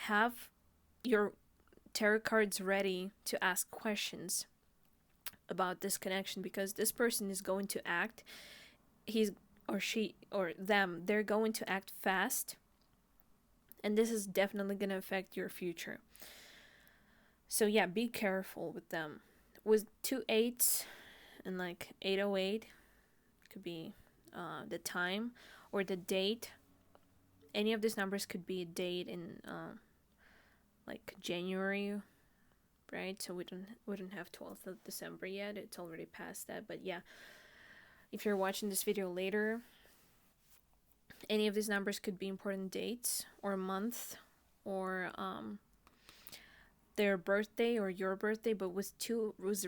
Have your tarot cards ready to ask questions about this connection, because this person is going to act. He's or she or them, they're going to act fast, and this is definitely going to affect your future. So yeah, be careful with them. With 2 8s and like 808, could be the time or the date. Any of these numbers could be a date in like January, right? So we don't have 12th of December yet. It's already past that. But yeah, if you're watching this video later, any of these numbers could be important dates or month or their birthday or your birthday. But with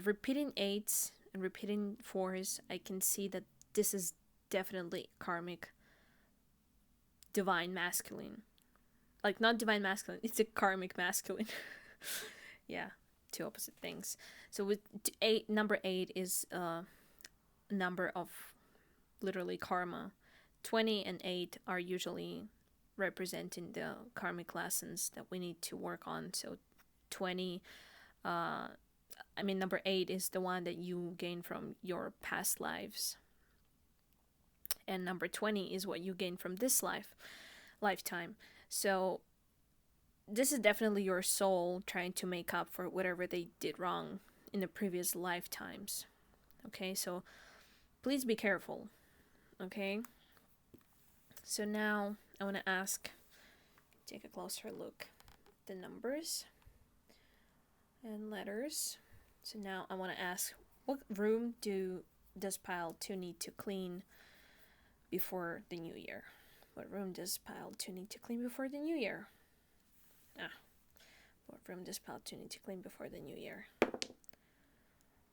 repeating 8s and repeating 4s, I can see that this is definitely karmic divine masculine. Like, not divine masculine, it's a karmic masculine. Yeah, 2 opposite things. So with number 8 is number of literally karma. 20 and 8 are usually representing the karmic lessons that we need to work on. So 20, number 8 is the one that you gain from your past lives. and number 20 is what you gain from this lifetime. So this is definitely your soul trying to make up for whatever they did wrong in the previous lifetimes. Okay, so please be careful. Okay, so now I want to take a closer look at the numbers and letters. So now I want to ask, what room does pile 2 need to clean before the new year? What room does pile 2 need to clean before the new year? What room does pile 2 need to clean before the new year?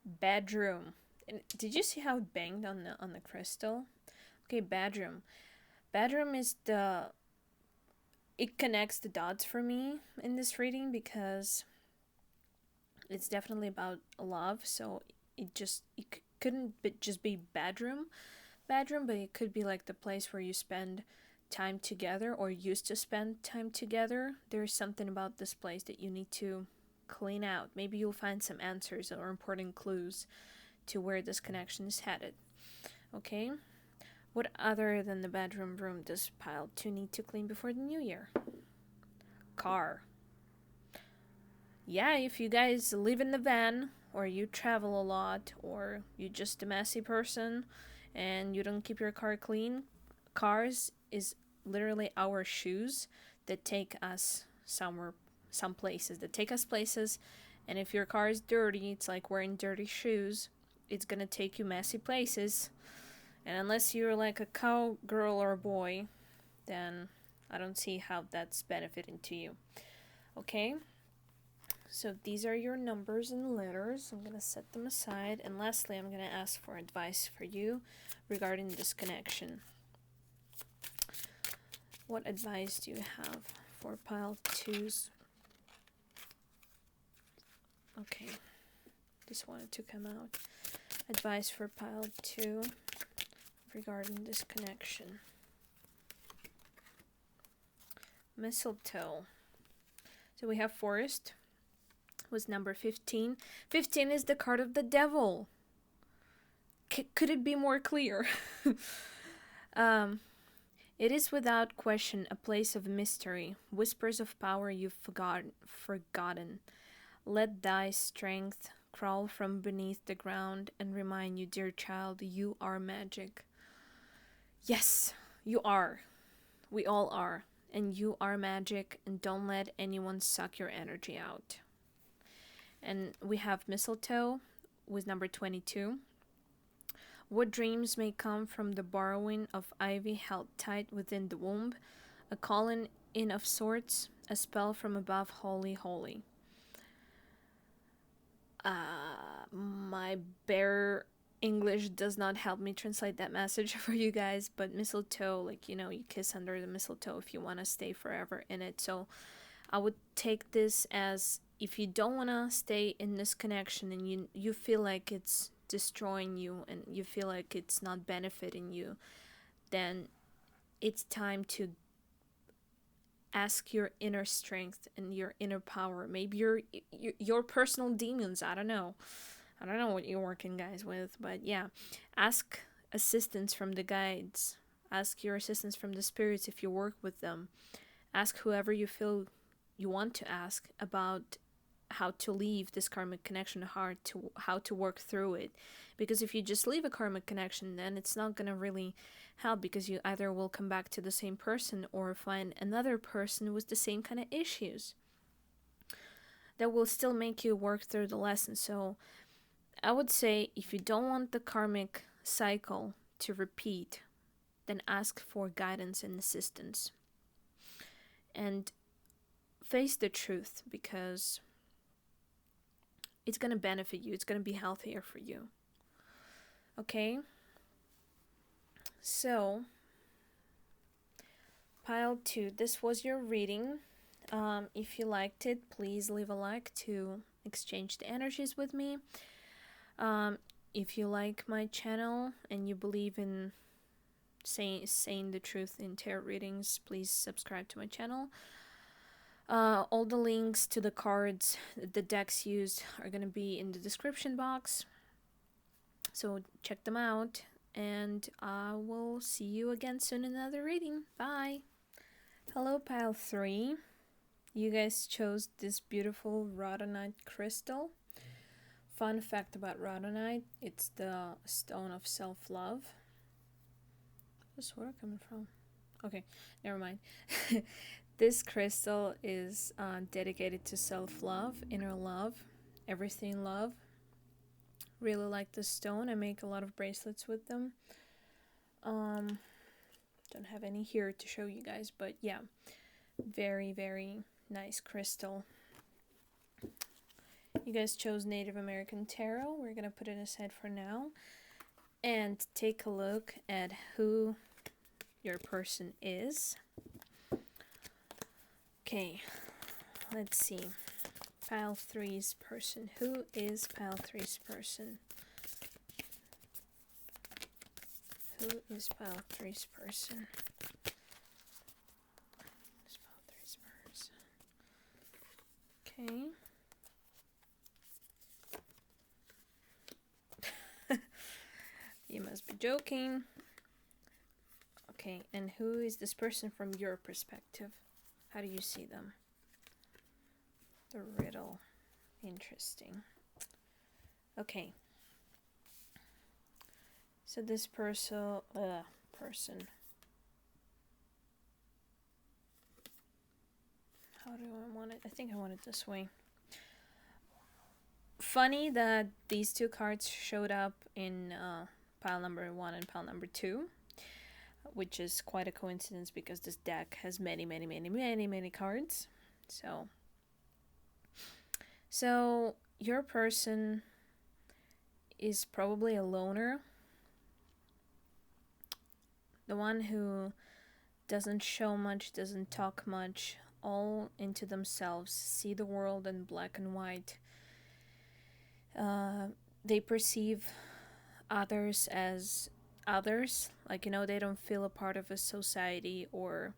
Bedroom. And did you see how it banged on the crystal? Okay, bedroom. Bedroom is it connects the dots for me in this reading because it's definitely about love. So it couldn't just be bedroom, but it could be like the place where you spend time together or used to spend time together. There's something about this place that you need to clean out. Maybe you'll find some answers or important clues to where this connection is headed. Okay? What other than the bedroom room does pile 2 need to clean before the new year? Car. Yeah, if you guys live in the van, or you travel a lot, or you're just a messy person and you don't keep your car clean, cars is literally our shoes that take us some places, and if your car is dirty, it's like wearing dirty shoes. It's gonna take you messy places, and unless you're like a cowgirl or a boy, then I don't see how that's benefiting to you. Okay, so these are your numbers and letters. I'm gonna set them aside, and lastly, I'm gonna ask for advice for you regarding this connection. What advice do you have for pile 2's? Okay, just wanted to come out. Advice for pile 2 regarding this connection. Mistletoe. So we have forest. Was number 15. 15 is the card of the devil. Could it be more clear? It is without question a place of mystery, whispers of power you've forgotten. Let thy strength crawl from beneath the ground and remind you, dear child, you are magic. Yes, you are. We all are. And you are magic, and don't let anyone suck your energy out. And we have mistletoe with number 22. What dreams may come from the borrowing of ivy held tight within the womb, a calling in of sorts, a spell from above, holy, holy. My bare English does not help me translate that message for you guys, but mistletoe, like, you kiss under the mistletoe if you want to stay forever in it. So I would take this as, if you don't want to stay in this connection and you feel like it's destroying you and you feel like it's not benefiting you, then it's time to ask your inner strength and your inner power. Maybe your personal demons. I don't know what you're working, guys, with, but yeah, ask assistance from the guides. Ask your assistance from the spirits if you work with them. Ask whoever you feel you want to ask about how to leave this karmic connection, how to work through it. Because if you just leave a karmic connection, then it's not gonna really help, because you either will come back to the same person or find another person with the same kind of issues that will still make you work through the lesson. So I would say, if you don't want the karmic cycle to repeat, then ask for guidance and assistance. And face the truth, because it's going to benefit you. It's going to be healthier for you. Okay? So, pile 2, this was your reading. If you liked it, please leave a like to exchange the energies with me. If you like my channel and you believe in saying the truth in tarot readings, please subscribe to my channel. All the links to the cards, the decks used, are going to be in the description box. So check them out. and I will see you again soon in another reading. Bye! Hello, pile 3. You guys chose this beautiful Rhodonite crystal. Fun fact about Rhodonite, it's the stone of self-love. Where's water coming from? Okay, never mind. This crystal is dedicated to self-love, inner love, everything love. Really like this stone. I make a lot of bracelets with them. Don't have any here to show you guys, but yeah, very, very nice crystal. You guys chose Native American Tarot. We're gonna put it aside for now and take a look at who your person is. Okay, let's see. Pile 3's person. Who is Pile 3's person? Who is Pile 3's person? Who's Pile 3's person? Okay. You must be joking. Okay, and who is this person from your perspective? How do you see them? The riddle. Interesting. Okay. So this person. How do I want it? I think I want it this way. Funny that these two cards showed up in pile number 1 and pile number 2, which is quite a coincidence because this deck has many cards. So your person is probably a loner, the one who doesn't show much, doesn't talk much, all into themselves, see the world in black and white. They perceive others as others, like, you know, they don't feel a part of a society, or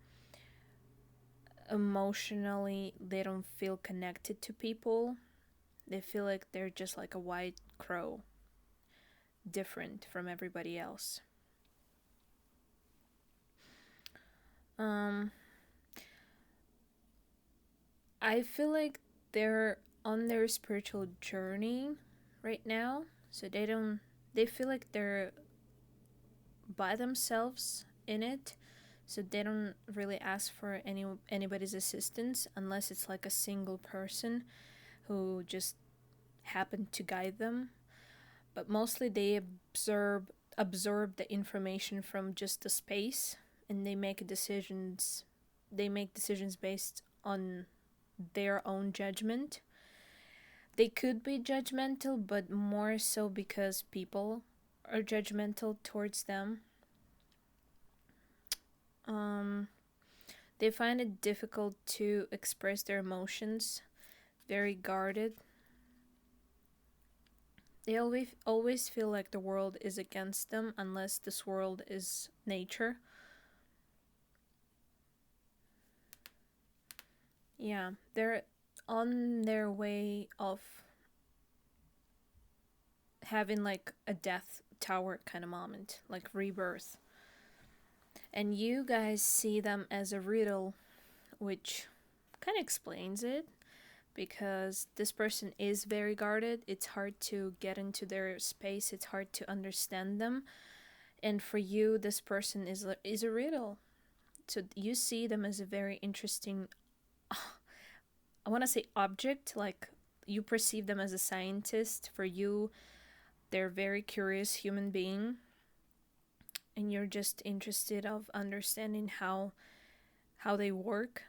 emotionally they don't feel connected to people. They feel like they're just like a white crow, different from everybody else. I feel like they're on their spiritual journey right now, so they feel like they're by themselves in it, so they don't really ask for anybody's assistance unless it's like a single person who just happened to guide them. But mostly they absorb the information from just the space, and they make decisions based on their own judgment. They could be judgmental, but more so because people are judgmental towards them. They find it difficult to express their emotions, very guarded. They always feel like the world is against them unless this world is nature. Yeah, they're on their way of having like a death tower kind of moment, like rebirth. And you guys see them as a riddle, which kind of explains it, because this person is very guarded. It's hard to get into their space. It's hard to understand them. And for you, this person is a riddle. So you see them as a very interesting, I want to say object, like you perceive them as a scientist. For you, they're a very curious human being, and you're just interested of understanding how they work.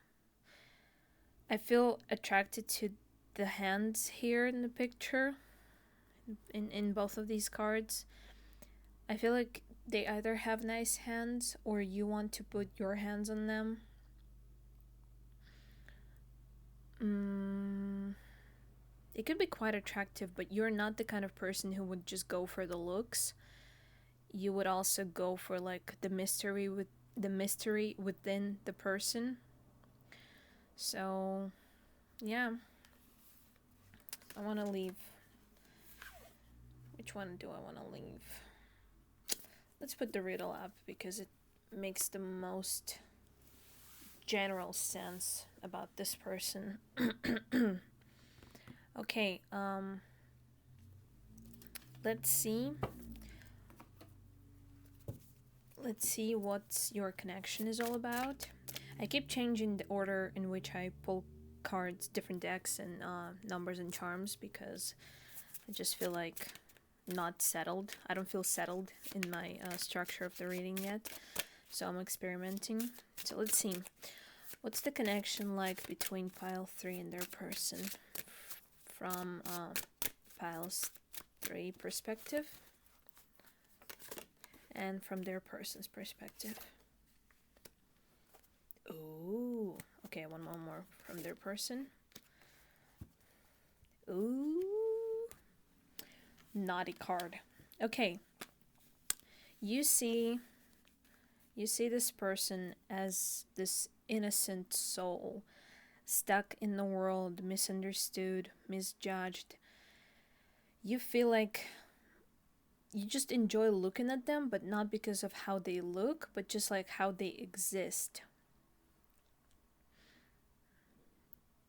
I feel attracted to the hands here in the picture, in both of these cards. I feel like they either have nice hands or you want to put your hands on them. It could be quite attractive, but you're not the kind of person who would just go for the looks. You would also go for like the mystery within the person. So, yeah. I want to leave. Which one do I want to leave? Let's put the riddle up because it makes the most general sense about this person. Okay, let's see. Let's see what your connection is all about. I keep changing the order in which I pull cards, different decks, and numbers and charms because I just feel like not settled. I don't feel settled in my structure of the reading yet, so I'm experimenting. So let's see. What's the connection like between pile 3 and their person from piles 3 perspective and from their person's perspective? Ooh, okay, one more from their person. Ooh, naughty card. Okay, you see this person as this innocent soul stuck in the world, misunderstood, misjudged. You feel like you just enjoy looking at them, but not because of how they look, but just like how they exist.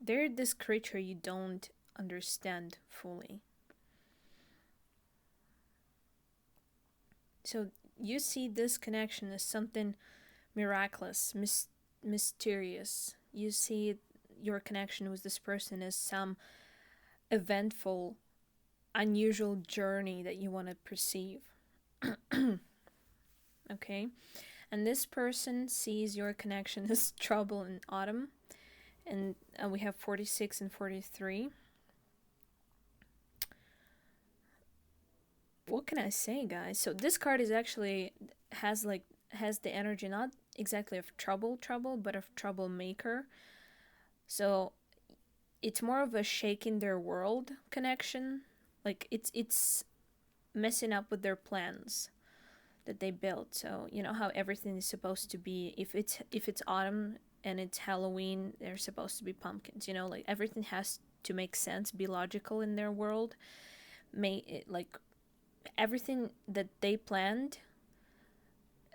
They're this creature you don't understand fully. So you see this connection as something miraculous, mysterious. You see your connection with this person as some eventful, unusual journey that you want to perceive. Okay? And this person sees your connection as trouble in autumn. And we have 46 and 43. What can I say, guys? So this card is actually has the energy not exactly of trouble, but of troublemaker. So it's more of a shaking their world connection. Like it's messing up with their plans that they built. So you know how everything is supposed to be. If it's autumn and it's Halloween, they're supposed to be pumpkins. You know, like everything has to make sense, be logical in their world. Everything that they planned,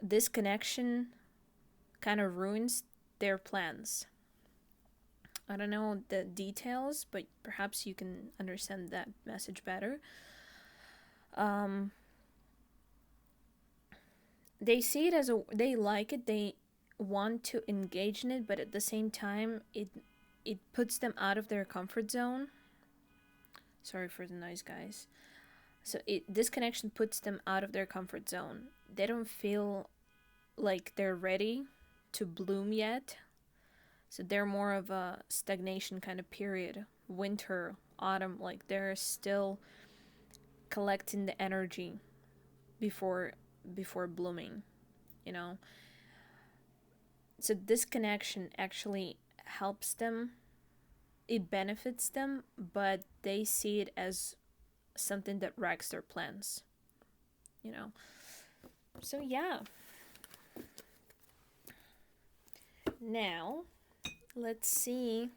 this connection kind of ruins their plans. I don't know the details, but perhaps you can understand that message better. They see it as they like it, they want to engage in it, but at the same time, it puts them out of their comfort zone. Sorry for the noise, guys. So this connection puts them out of their comfort zone. They don't feel like they're ready to bloom yet. So they're more of a stagnation kind of period. Winter, autumn, like they're still collecting the energy before blooming, you know. So this connection actually helps them. It benefits them, but they see it as something that wrecks their plans, you know. So yeah. Now, let's see,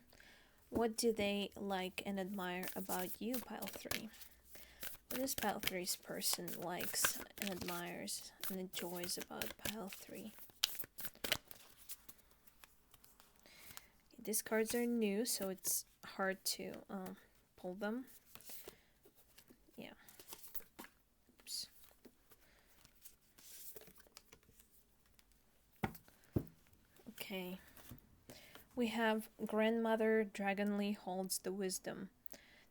what do they like and admire about you, pile 3? What does pile 3's person likes and admires and enjoys about pile 3? These cards are new, so it's hard to pull them. Yeah. Oops. Okay. We have Grandmother Dragonly holds the wisdom.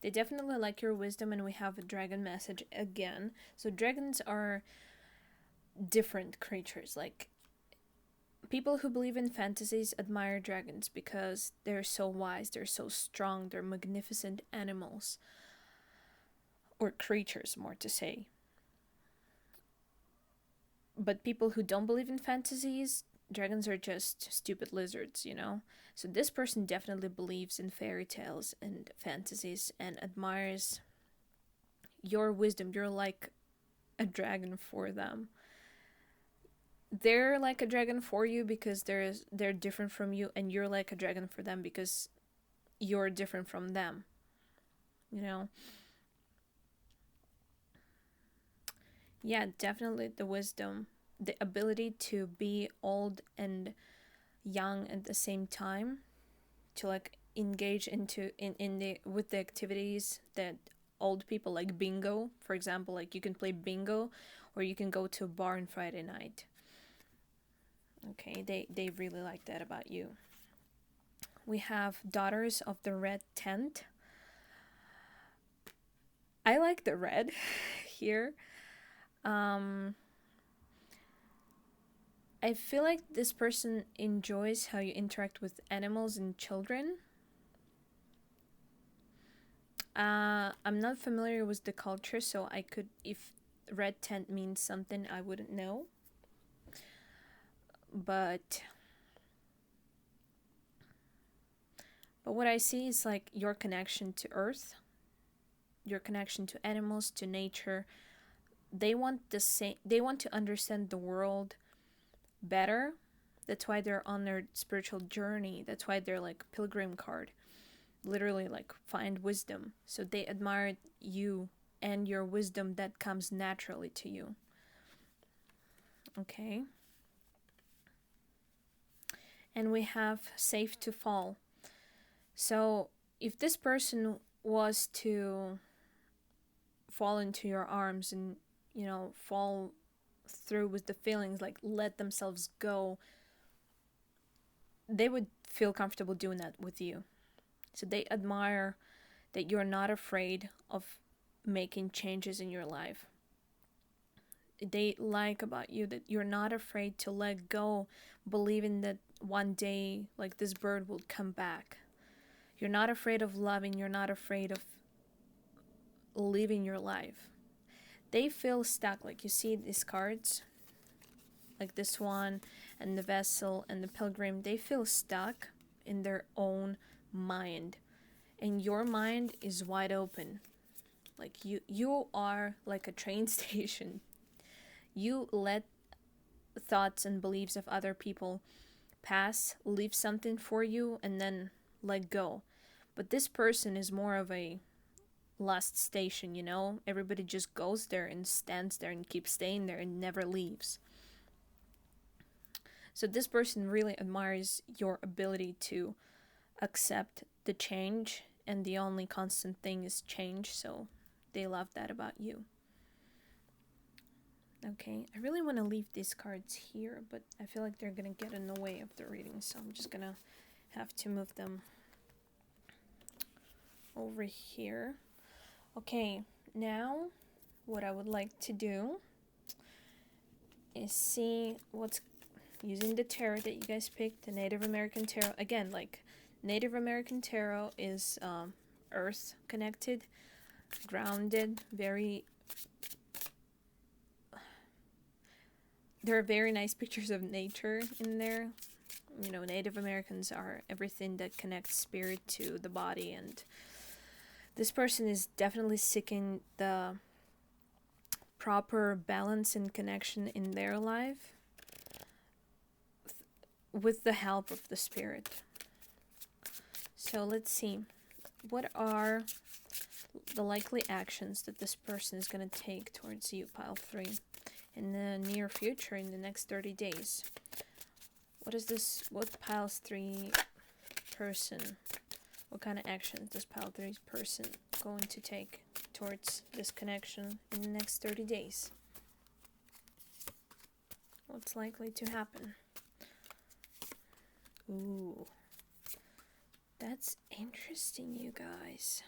They definitely like your wisdom, and we have a dragon message again. So dragons are different creatures. Like, people who believe in fantasies admire dragons because they're so wise, they're so strong, they're magnificent animals. Or creatures, more to say. But people who don't believe in fantasies, dragons are just stupid lizards, you know? So this person definitely believes in fairy tales and fantasies and admires your wisdom. You're like a dragon for them. They're like a dragon for you because they're different from you, and you're like a dragon for them because you're different from them. You know? Yeah, definitely the wisdom the ability to be old and young at the same time, to like engage in the with the activities that old people, like bingo, for example. Like you can play bingo, or you can go to a bar on Friday night. Okay, they really like that about you. We have Daughters of the Red Tent. I like the red here. I feel like this person enjoys how you interact with animals and children. I'm not familiar with the culture, so I could, if red tent means something, I wouldn't know. But what I see is like your connection to earth, your connection to animals, to nature. They want the same, they want to understand the world better. That's why they're on their spiritual journey. That's why they're like pilgrim card. Literally like find wisdom. So they admire you and your wisdom that comes naturally to you. Okay. And we have safe to fall. So if this person was to fall into your arms and, you know, fall through with the feelings, like let themselves go, they would feel comfortable doing that with you. So they admire that you're not afraid of making changes in your life. They like about you that you're not afraid to let go, believing that one day, like this bird will come back. You're not afraid of loving, you're not afraid of living your life. They feel stuck, like you see these cards, like this one, and the vessel, and the pilgrim, they feel stuck in their own mind. And your mind is wide open. Like you are like a train station. You let thoughts and beliefs of other people pass, leave something for you, and then let go. But this person is more of a last station, you know? Everybody just goes there and stands there and keeps staying there and never leaves. So this person really admires your ability to accept the change, and the only constant thing is change, so they love that about you. Okay, I really want to leave these cards here, but I feel like they're going to get in the way of the reading, so I'm just going to have to move them over here. Okay, now what I would like to do is see what's using the tarot that you guys picked, the Native American tarot. Again, like Native American tarot is earth connected, grounded, very. There are very nice pictures of nature in there. You know, Native Americans are everything that connects spirit to the body, and this person is definitely seeking the proper balance and connection in their life with the help of the spirit. So let's see. What are the likely actions that this person is going to take towards you, pile 3, in the near future, in the next 30 days? What piles 3 person, what kind of actions does pile 3 person going to take towards this connection in the next 30 days? What's likely to happen? Ooh. That's interesting, you guys.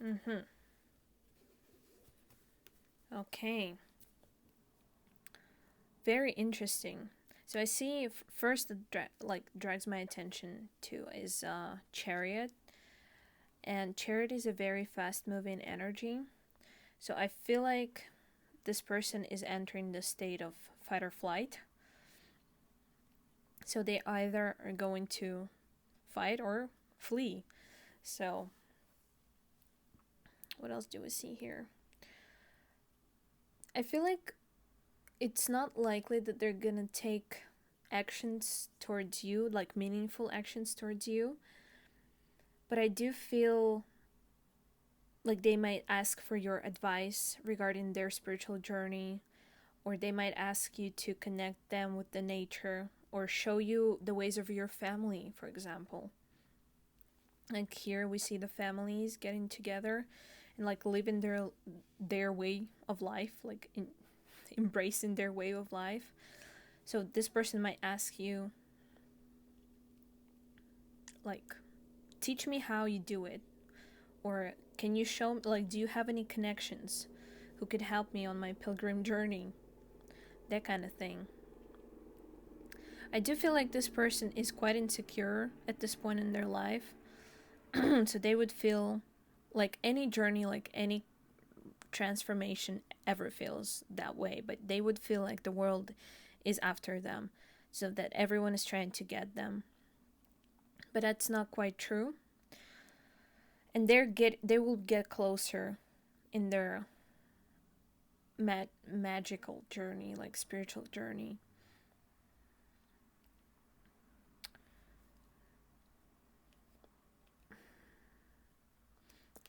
Okay. Okay. Very interesting. So I see first that drags my attention to is Chariot. And Chariot is a very fast-moving energy. So I feel like this person is entering the state of fight or flight. So they either are going to fight or flee. So what else do we see here? I feel like it's not likely that they're gonna take actions towards you, like meaningful actions towards you. But I do feel like they might ask for your advice regarding their spiritual journey, or they might ask you to connect them with the nature, or show you the ways of your family, for example. Like here we see the families getting together and like living their way of life, like embracing their way of life. So this person might ask you, like, teach me how you do it, or can you show, like, do you have any connections who could help me on my pilgrim journey, that kind of thing. I do feel like this person is quite insecure at this point in their life. So they would feel like any journey, like any transformation ever feels that way, but they would feel like the world is after them, so that everyone is trying to get them. But that's not quite true. And they will get closer in their magical journey, like spiritual journey.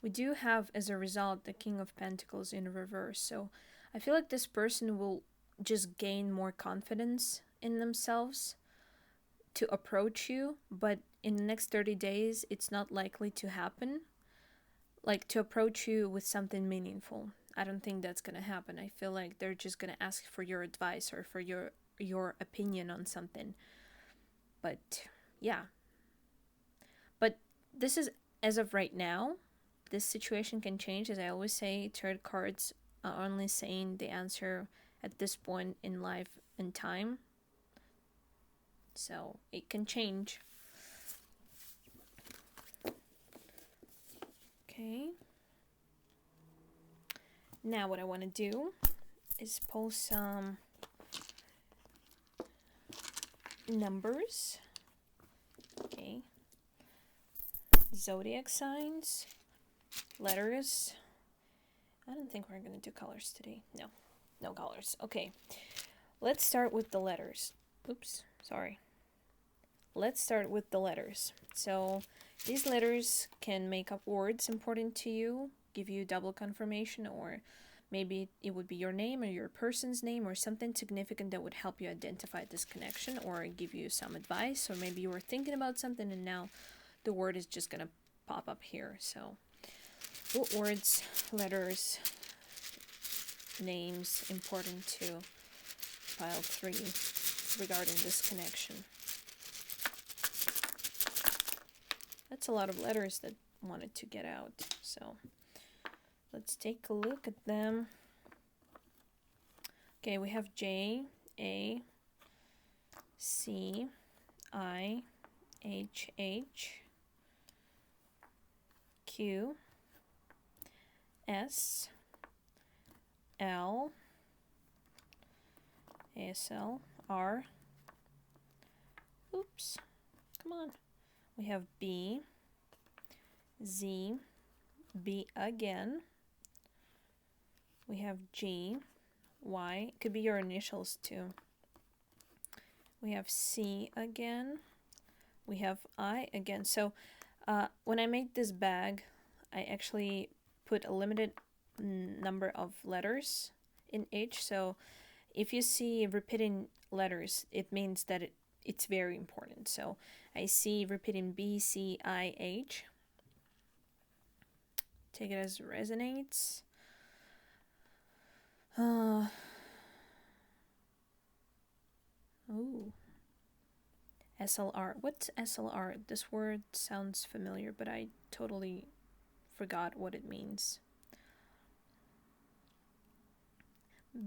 We do have, as a result, the King of Pentacles in reverse. So I feel like this person will just gain more confidence in themselves to approach you, but in the next 30 days, it's not likely to happen. Like, to approach you with something meaningful. I don't think that's gonna happen. I feel like they're just gonna ask for your advice or for your opinion on something. But yeah. But this is as of right now. This situation can change. As I always say, tarot cards are only saying the answer at this point in life and time. So it can change. Okay. Now what I want to do is pull some numbers. Okay. Zodiac signs. Letters. I don't think we're going to do colors today. No colors. Okay. Let's start with the letters. Oops, sorry. Let's start with the letters. So these letters can make up words important to you, give you double confirmation, or maybe it would be your name or your person's name or something significant that would help you identify this connection or give you some advice, or maybe you were thinking about something and now the word is just going to pop up here. So what words, letters, names important to pile 3 regarding this connection? That's a lot of letters that wanted to get out, so let's take a look at them. Okay, we have J, A, C, I, H, H, Q, S, L, ASL, R, oops, come on. We have B, Z, B again. We have G, Y, it could be your initials too. We have C again. We have I again. So when I made this bag, I actually put a limited number of letters in each. So if you see repeating letters, it means that it's very important. So I see repeating B, C, I, H. Take it as resonates. Oh. SLR. What's SLR? This word sounds familiar, but I totally forgot what it means.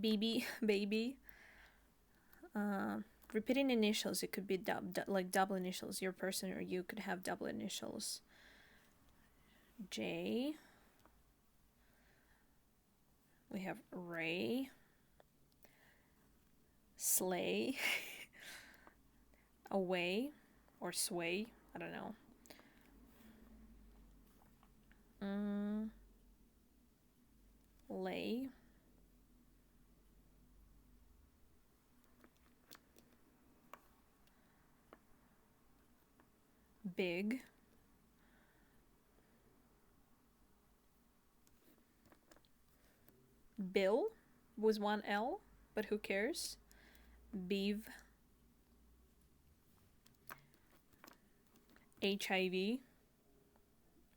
BB, baby. Repeating initials. It could be like double initials. Your person or you could have double initials. J. We have Ray. Slay. Away or sway. I don't know. Lay. Big. Bill was one L, but who cares? Beeve. HIV.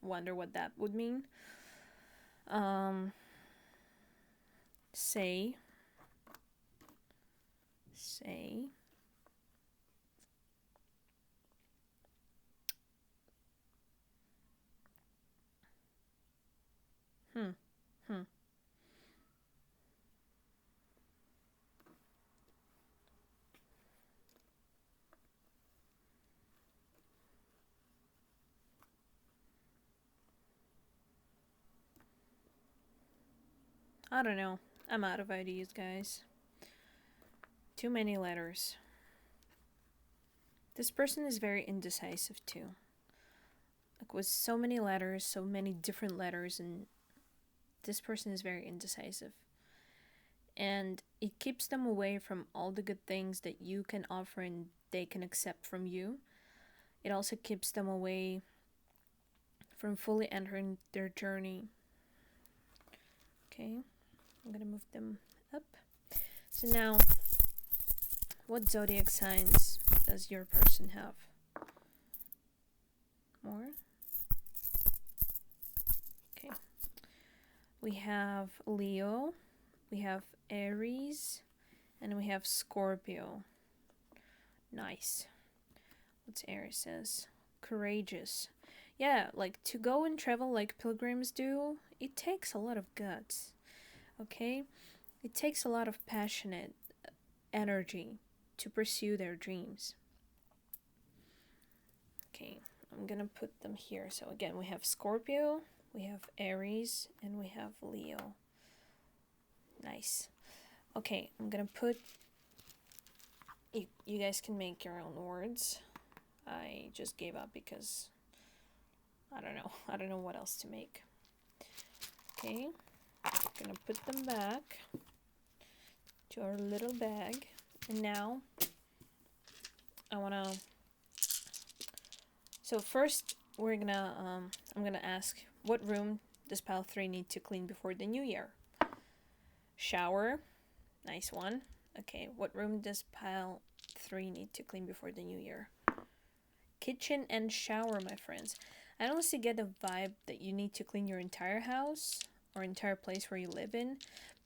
Wonder what that would mean. Say. Hmm. I don't know. I'm out of ideas, guys. Too many letters. This person is very indecisive too. Like with so many letters, so many different letters, and this person is very indecisive. And it keeps them away from all the good things that you can offer and they can accept from you. It also keeps them away from fully entering their journey. Okay, I'm gonna move them up. So now, what zodiac signs does your person have? More? Okay. We have Leo, we have Aries, and we have Scorpio. Nice. What's Aries says? Courageous. Yeah, like to go and travel like pilgrims do, it takes a lot of guts. Okay? It takes a lot of passionate energy to pursue their dreams. Okay, I'm gonna put them here. So again, we have Scorpio, we have Aries, and we have Leo. Nice. Okay, I'm gonna put... You guys can make your own words. I just gave up because I don't know what else to make. Okay, gonna put them back to our little bag, and now I wanna... So first we're gonna I'm gonna ask, what room does pile 3 need to clean before the new year? Shower. Nice one. Okay, what room does pile 3 need to clean before the new year? Kitchen and shower, my friends. I honestly get the vibe that you need to clean your entire house or entire place where you live in,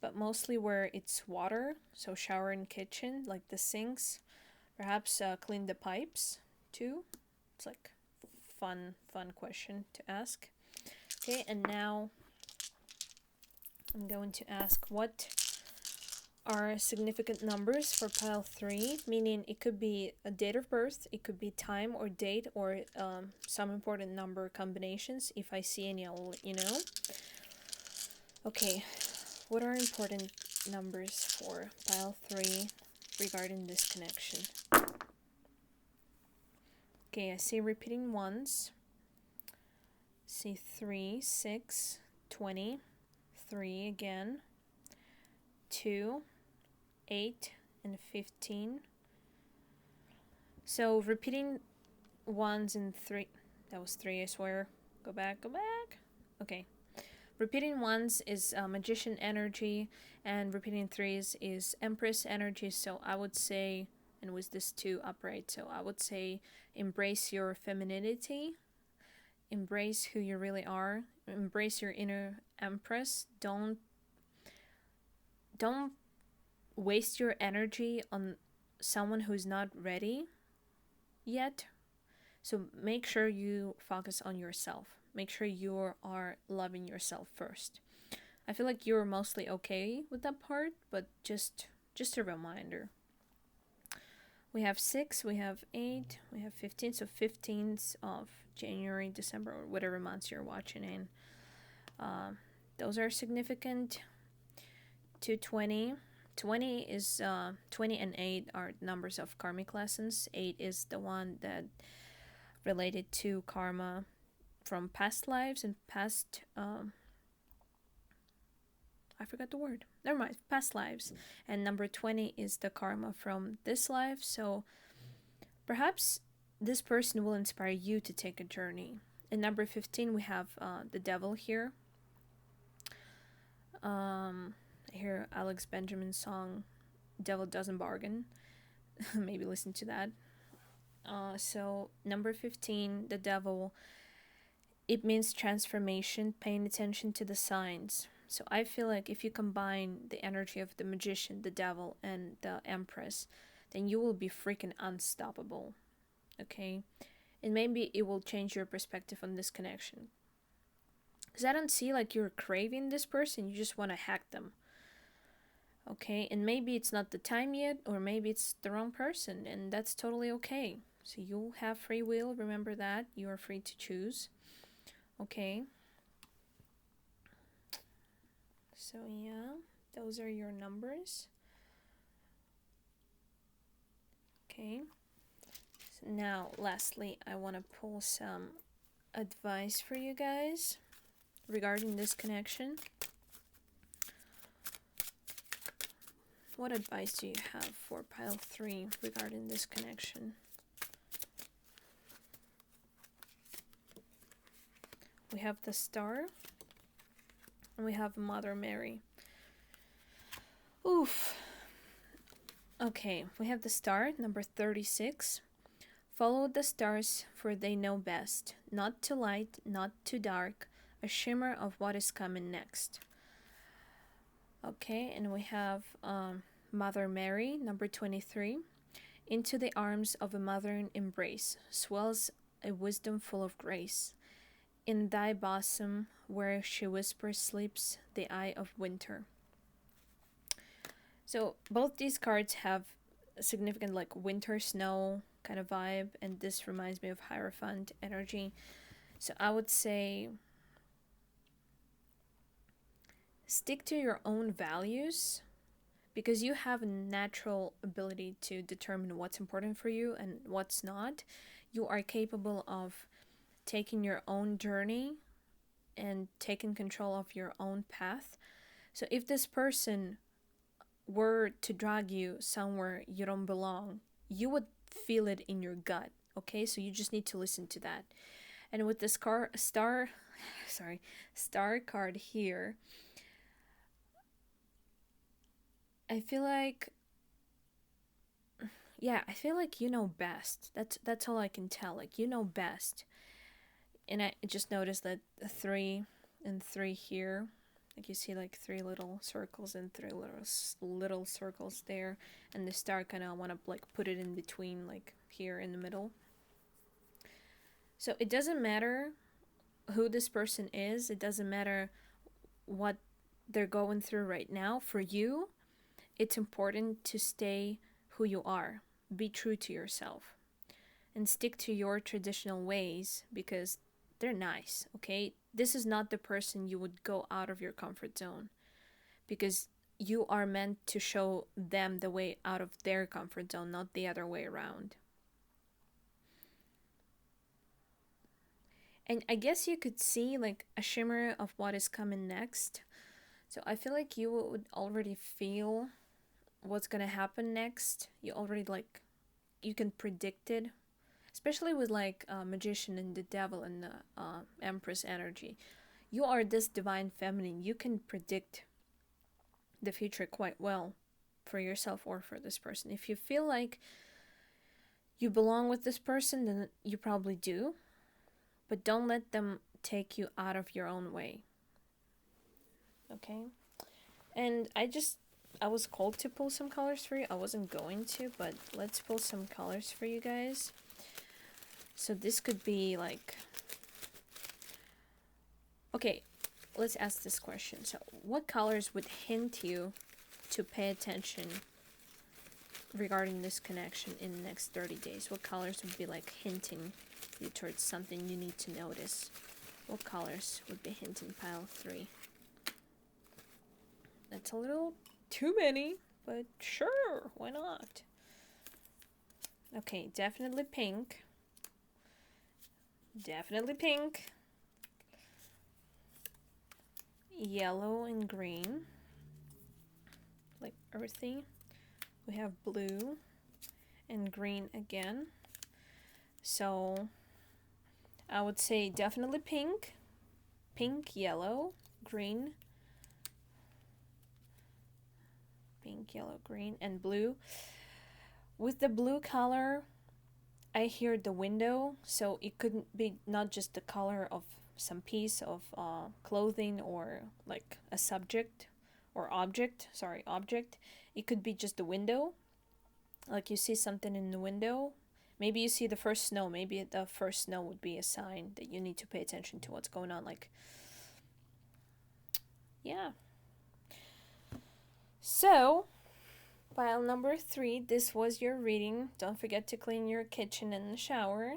but mostly where it's water, so shower and kitchen, like the sinks. Perhaps clean the pipes too. It's like fun question to ask. Okay, and now I'm going to ask, what are significant numbers for pile 3, meaning it could be a date of birth, it could be time or date, or some important number combinations. If I see any, I'll let you know. Okay, what are important numbers for pile 3 regarding this connection? Okay, I see repeating ones. See 3, 6, 20, 3 again, 2, 8, and 15. So repeating ones and 3, that was 3, I swear. Go back. Okay. Repeating ones is magician energy, and repeating threes is empress energy. So I would say, and with this 2 upright, so I would say embrace your femininity, embrace who you really are, embrace your inner empress. Don't waste your energy on someone who's not ready yet. So make sure you focus on yourself. Make sure you are loving yourself first. I feel like you're mostly okay with that part, but just a reminder. We have 6, we have 8, we have 15. So 15th of January, December, or whatever months you're watching in. Those are significant. To 20. 20 is 20 and 8 are numbers of karmic lessons. 8 is the one that related to karma from past lives and past I forgot the word. Never mind. Past lives. And number 20 is the karma from this life. So perhaps this person will inspire you to take a journey. In number 15, we have the devil here. I hear Alex Benjamin's song, Devil Doesn't Bargain. Maybe listen to that. So, number 15, the devil, it means transformation, paying attention to the signs. So I feel like if you combine the energy of the magician, the devil, and the empress, then you will be freaking unstoppable. Okay? And maybe it will change your perspective on this connection. Because I don't see like you're craving this person, you just want to hack them. Okay? And maybe it's not the time yet, or maybe it's the wrong person, and that's totally okay. So you'll have free will, remember that. You are free to choose. Okay? So yeah, those are your numbers. Okay. So now, lastly, I want to pull some advice for you guys regarding this connection. What advice do you have for pile 3 regarding this connection? We have the Star, and we have Mother Mary. Oof. Okay, we have the Star, number 36. Follow the stars, for they know best. Not too light, not too dark, a shimmer of what is coming next. Okay, and we have Mother Mary, number 23. Into the arms of a mother embrace swells a wisdom full of grace. In thy bosom, where she whispers, sleeps the eye of winter. So both these cards have a significant like winter snow kind of vibe, and this reminds me of Hierophant energy. So I would say stick to your own values, because you have a natural ability to determine what's important for you and what's not. You are capable of taking your own journey and taking control of your own path. So if this person were to drag you somewhere you don't belong, you would feel it in your gut. Okay, so you just need to listen to that. And with this star card here, I feel like you know best. That's all I can tell. Like, you know best. And I just noticed that 3 and 3 here, like you see like 3 little circles and 3 little circles there, and the star kind of want to like put it in between, like here in the middle. So it doesn't matter who this person is, it doesn't matter what they're going through right now. For you, it's important to stay who you are. Be true to yourself and stick to your traditional ways, because they're nice, okay? This is not the person you would go out of your comfort zone, because you are meant to show them the way out of their comfort zone, not the other way around. And I guess you could see like a shimmer of what is coming next. So I feel like you would already feel what's gonna happen next. You already like, you can predict it. Especially with like Magician and the Devil and the Empress energy. You are this divine feminine. You can predict the future quite well for yourself or for this person. If you feel like you belong with this person, then you probably do. But don't let them take you out of your own way. Okay? And I was called to pull some colors for you. I wasn't going to, but let's pull some colors for you guys. So this could be like, okay, let's ask this question. So what colors would hint you to pay attention regarding this connection in the next 30 days? What colors would be like hinting you towards something you need to notice? What colors would be hinting pile 3? That's a little too many, but sure, why not? Okay, definitely pink. Definitely pink. Yellow and green. Like earthy. We have blue and green again. So I would say definitely pink, yellow, green, pink, yellow, green, and blue. With the blue color, I hear the window, so it could be not just the color of some piece of clothing or like a subject or object. Sorry, object. It could be just the window. Like you see something in the window. Maybe you see the first snow. Maybe the first snow would be a sign that you need to pay attention to what's going on. Like, yeah. So, pile number 3, this was your reading. Don't forget to clean your kitchen and the shower.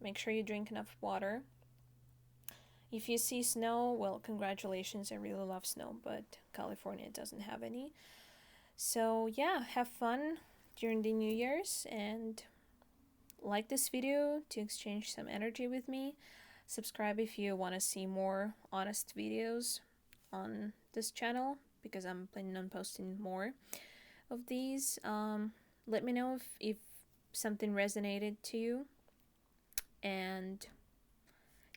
Make sure you drink enough water. If you see snow, well, congratulations. I really love snow, but California doesn't have any. So, yeah, have fun during the New Year's and like this video to exchange some energy with me. Subscribe if you want to see more honest videos on this channel because I'm planning on posting more of these. Let me know if something resonated to you. And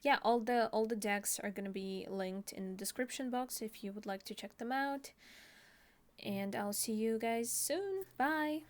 yeah, all the decks are gonna be linked in the description box if you would like to check them out. And I'll see you guys soon. Bye!